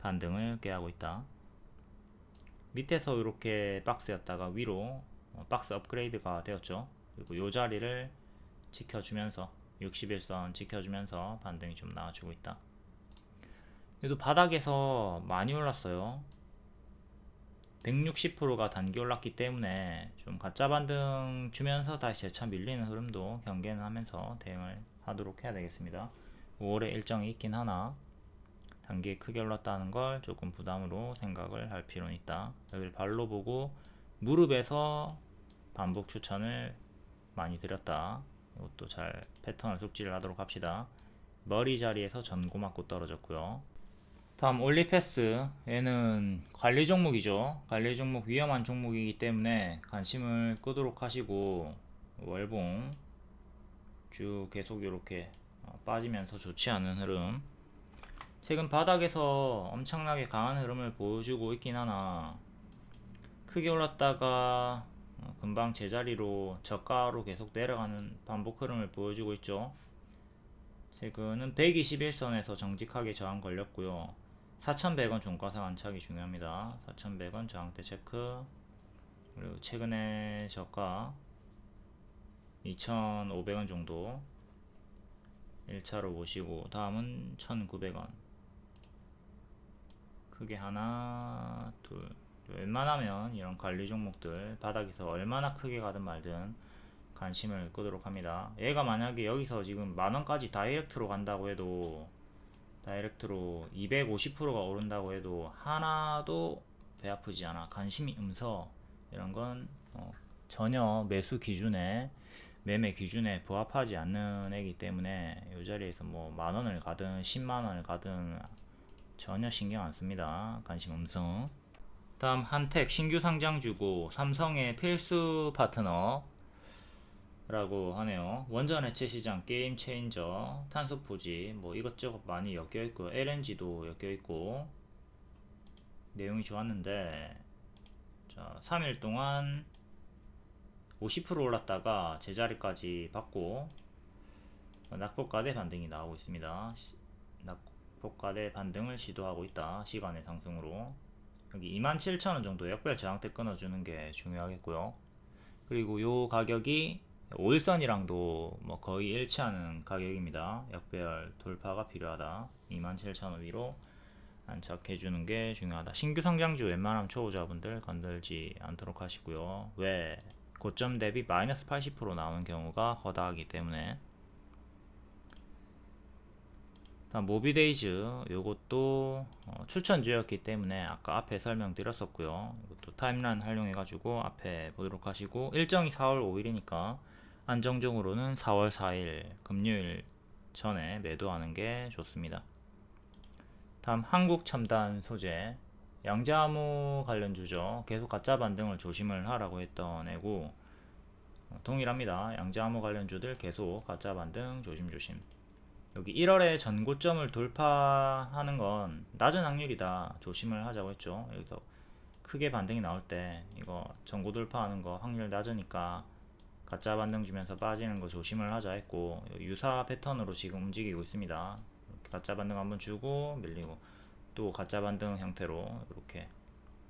반등을 꾀하고 있다. 밑에서 이렇게 박스였다가 위로 박스 업그레이드가 되었죠. 그리고 이 자리를 지켜주면서 61선 지켜주면서 반등이 좀 나와주고 있다. 얘도 바닥에서 많이 올랐어요. 160%가 단기 올랐기 때문에 좀 가짜 반등 주면서 다시 재차 밀리는 흐름도 경계는 하면서 대응을 하도록 해야 되겠습니다. 5월에 일정이 있긴 하나 단기에 크게 올랐다는 걸 조금 부담으로 생각을 할 필요는 있다. 여기를 발로 보고 무릎에서 반복 추천을 많이 드렸다. 이것도 잘 패턴을 숙지를 하도록 합시다. 머리 자리에서 전고 맞고 떨어졌고요. 다음 올리패스, 얘는 관리 종목이죠. 관리 종목, 위험한 종목이기 때문에 관심을 끄도록 하시고, 월봉 쭉 계속 이렇게 빠지면서 좋지 않은 흐름, 최근 바닥에서 엄청나게 강한 흐름을 보여주고 있긴 하나 크게 올랐다가 금방 제자리로 저가로 계속 내려가는 반복 흐름을 보여주고 있죠. 최근은 121선에서 정직하게 저항 걸렸고요. 4,100원 종가상 안착이 중요합니다. 4,100원 저항대 체크. 그리고 최근에 저가 2,500원 정도 1차로 보시고, 다음은 1,900원. 크게 하나, 둘. 웬만하면 이런 관리 종목들 바닥에서 얼마나 크게 가든 말든 관심을 끄도록 합니다. 얘가 만약에 여기서 지금 만원까지 다이렉트로 간다고 해도, 다이렉트로 250%가 오른다고 해도 하나도 배 아프지 않아. 관심이 음서 이런 건 전혀 매수 기준에, 매매 기준에 부합하지 않는 애기 때문에 이 자리에서 뭐 만원을 가든 10만원을 가든 전혀 신경 안 씁니다. 관심 음성. 다음 한택 신규 상장주고 삼성의 필수 파트너 라고 하네요. 원전 해체 시장 게임 체인저, 탄소 포지 뭐 이것저것 많이 엮여 있고 LNG도 엮여 있고 내용이 좋았는데, 자 3일 동안 50% 올랐다가 제자리까지 받고 낙폭과대 반등이 나오고 있습니다. 낙폭과대 반등을 시도하고 있다. 시간의 상승으로 여기 27,000원 정도 역별 저항대 끊어주는 게 중요하겠고요. 그리고 요 가격이 5일선이랑도 뭐 거의 일치하는 가격입니다. 역별 돌파가 필요하다. 27,000원 위로 안착해주는 게 중요하다. 신규 상장주 웬만하면 초보자분들 건들지 않도록 하시고요. 왜? 고점 대비 마이너스 80% 나오는 경우가 허다하기 때문에. 다음 모비데이즈, 요것도 추천주였기 때문에 아까 앞에 설명드렸었고요. 이것도 타임라인 활용해 가지고 앞에 보도록 하시고, 일정이 4월 5일이니까 안정적으로는 4월 4일 금요일 전에 매도하는 게 좋습니다. 다음 한국첨단 소재, 양자암호 관련주죠. 계속 가짜 반등을 조심을 하라고 했던 애고 동일합니다. 양자암호 관련주들 계속 가짜 반등 조심조심. 여기 1월에 전고점을 돌파하는 건 낮은 확률이다. 조심을 하자고 했죠. 여기서 크게 반등이 나올 때 이거 전고 돌파하는 거 확률 낮으니까 가짜 반등 주면서 빠지는 거 조심을 하자 했고, 유사 패턴으로 지금 움직이고 있습니다. 이렇게 가짜 반등 한번 주고 밀리고 또 가짜 반등 형태로 이렇게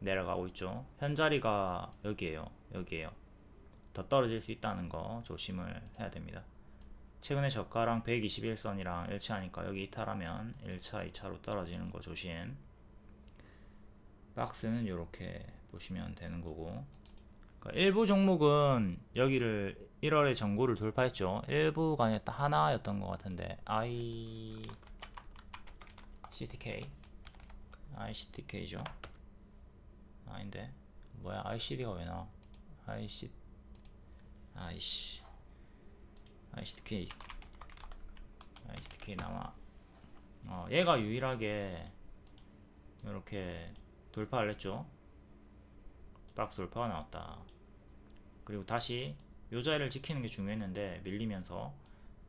내려가고 있죠. 현자리가 여기에요. 여기에요. 더 떨어질 수 있다는 거 조심을 해야 됩니다. 최근에 저가랑 121선이랑 일치하니까 여기 이탈하면 1차, 2차로 떨어지는 거 조심. 박스는 이렇게 보시면 되는 거고, 그러니까 일부 종목은 여기를 1월에 전고를 돌파했죠. 일부가 아니라 하나였던 것 같은데, ICTK죠. 아닌데 뭐야, ICD가 왜 나와? ICTK 나와. 얘가 유일하게 이렇게 돌파를 했죠. 박스 돌파가 나왔다. 그리고 다시 요 자리를 지키는 게 중요했는데 밀리면서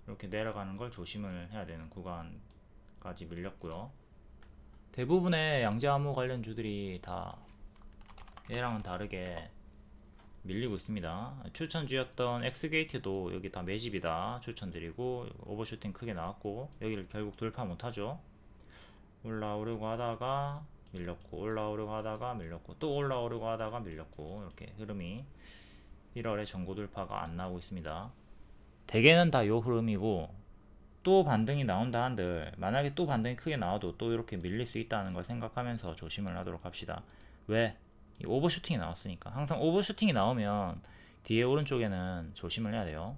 이렇게 내려가는 걸 조심을 해야 되는 구간까지 밀렸고요. 대부분의 양자암호 관련주들이 다 얘랑은 다르게 밀리고 있습니다. 추천주였던 엑스게이트도 여기 다 매집이다 추천드리고, 오버슈팅 크게 나왔고 여기를 결국 돌파 못하죠. 올라오려고 하다가 밀렸고, 올라오려고 하다가 밀렸고, 또 올라오려고 하다가 밀렸고, 이렇게 흐름이 1월에 전고 돌파가 안 나오고 있습니다. 대개는 다 요 흐름이고, 또 반등이 나온다 한들 만약에 또 반등이 크게 나와도 또 이렇게 밀릴 수 있다는 걸 생각하면서 조심을 하도록 합시다. 왜? 이 오버슈팅이 나왔으니까. 항상 오버슈팅이 나오면 뒤에 오른쪽에는 조심을 해야 돼요.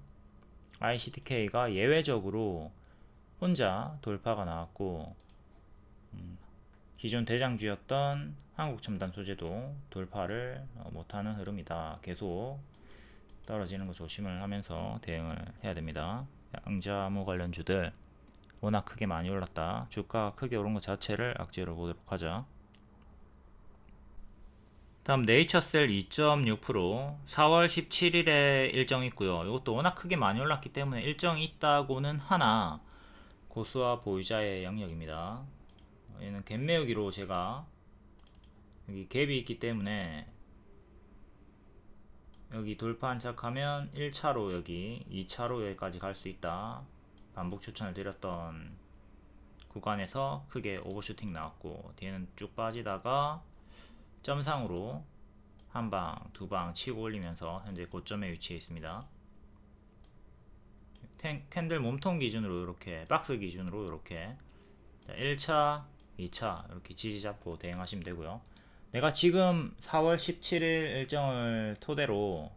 ICTK가 예외적으로 혼자 돌파가 나왔고, 기존 대장주였던 한국첨단 소재도 돌파를 못하는 흐름이다. 계속 떨어지는 거 조심을 하면서 대응을 해야 됩니다. 양자암호 관련주들 워낙 크게 많이 올랐다. 주가가 크게 오른 것 자체를 악재로 보도록 하자. 다음 네이처셀 2.6% 4월 17일에 일정 있고요. 이것도 워낙 크게 많이 올랐기 때문에 일정이 있다고는 하나 고수와 보유자의 영역입니다. 얘는 갭 메우기로 제가 여기 갭이 있기 때문에 여기 돌파 안착하면 1차로 여기 2차로 여기까지 갈 수 있다 반복 추천을 드렸던 구간에서 크게 오버슈팅 나왔고, 뒤에는 쭉 빠지다가 점상으로 한방 두방 치고 올리면서 현재 고점에 위치해 있습니다. 캔들 몸통 기준으로 이렇게 박스 기준으로 이렇게 1차 2차 이렇게 지지 잡고 대응하시면 되고요. 내가 지금 4월 17일 일정을 토대로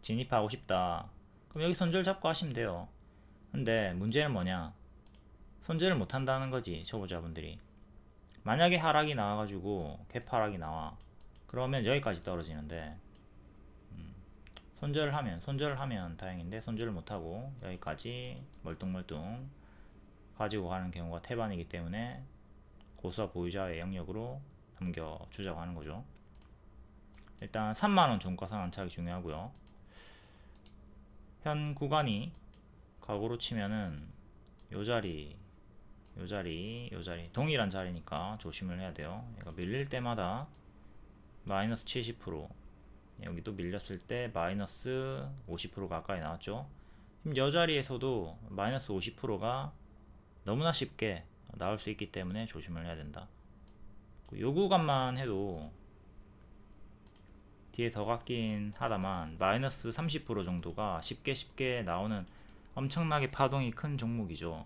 진입하고 싶다, 그럼 여기 손절 잡고 하시면 돼요. 근데 문제는 뭐냐, 손절을 못 한다는 거지. 초보자분들이 만약에 하락이 나와가지고 갭 하락이 나와, 그러면 여기까지 떨어지는데, 손절을 하면 다행인데 손절을 못하고 여기까지 멀뚱멀뚱 가지고 가는 경우가 태반이기 때문에 고수와 보유자의 영역으로 넘겨주자고 하는 거죠. 일단 3만원 종가상 안착이 중요하고요. 현 구간이 과거로 치면은 요 자리 동일한 자리니까 조심을 해야 돼요. 얘가 밀릴 때마다 마이너스 70%, 여기 또 밀렸을 때 마이너스 50% 가까이 나왔죠. 지금 여 자리에서도 마이너스 50%가 너무나 쉽게 나올 수 있기 때문에 조심을 해야 된다. 요 구간만 해도 뒤에 더 갔긴 하다만 마이너스 30% 정도가 쉽게 나오는 엄청나게 파동이 큰 종목이죠.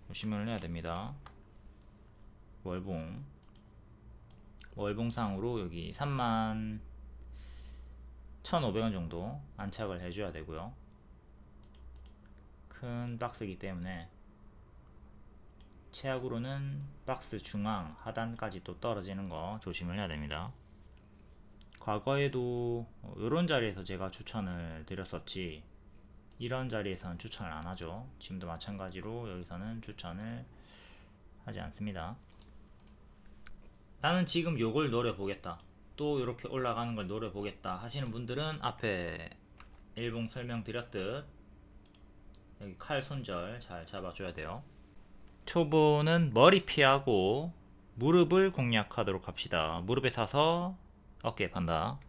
조심을 해야 됩니다. 월봉상으로 여기 31,500원 정도 안착을 해줘야 되고요. 큰 박스이기 때문에 최악으로는 박스 중앙 하단까지 또 떨어지는 거 조심을 해야 됩니다. 과거에도 이런 자리에서 제가 추천을 드렸었지, 이런 자리에서는 추천을 안 하죠. 지금도 마찬가지로 여기서는 추천을 하지 않습니다. 나는 지금 요걸 노려보겠다, 또 이렇게 올라가는 걸 노려보겠다 하시는 분들은 앞에 일봉 설명드렸듯 여기 칼 손절 잘 잡아줘야 돼요. 초보는 머리 피하고 무릎을 공략하도록 합시다. 무릎에 사서 어깨에 판다.